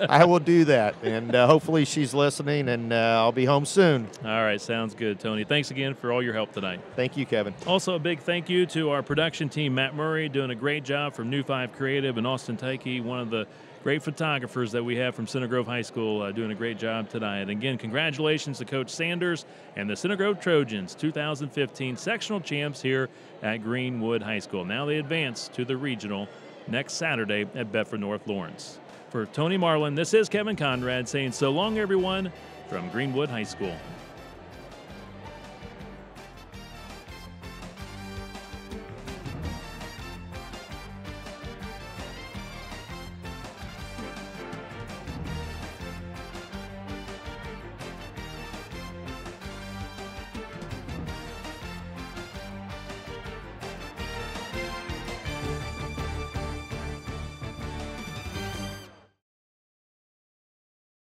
I will do that, and hopefully she's listening, and I'll be home soon. All right, sounds good, Tony. Thanks again for all your help tonight. Thank you, Kevin. Also, a big thank you to our production team, Matt Murray, doing a great job from New 5 Creative, and Austin Tyke, one of the great photographers that we have from Center Grove High School, doing a great job tonight. And again, congratulations to Coach Sanders and the Center Grove Trojans, 2015 sectional champs here at Greenwood High School. Now they advance to the regional next Saturday at Bedford North Lawrence. For Tony Marlin, this is Kevin Conrad saying so long, everyone, from Greenwood High School.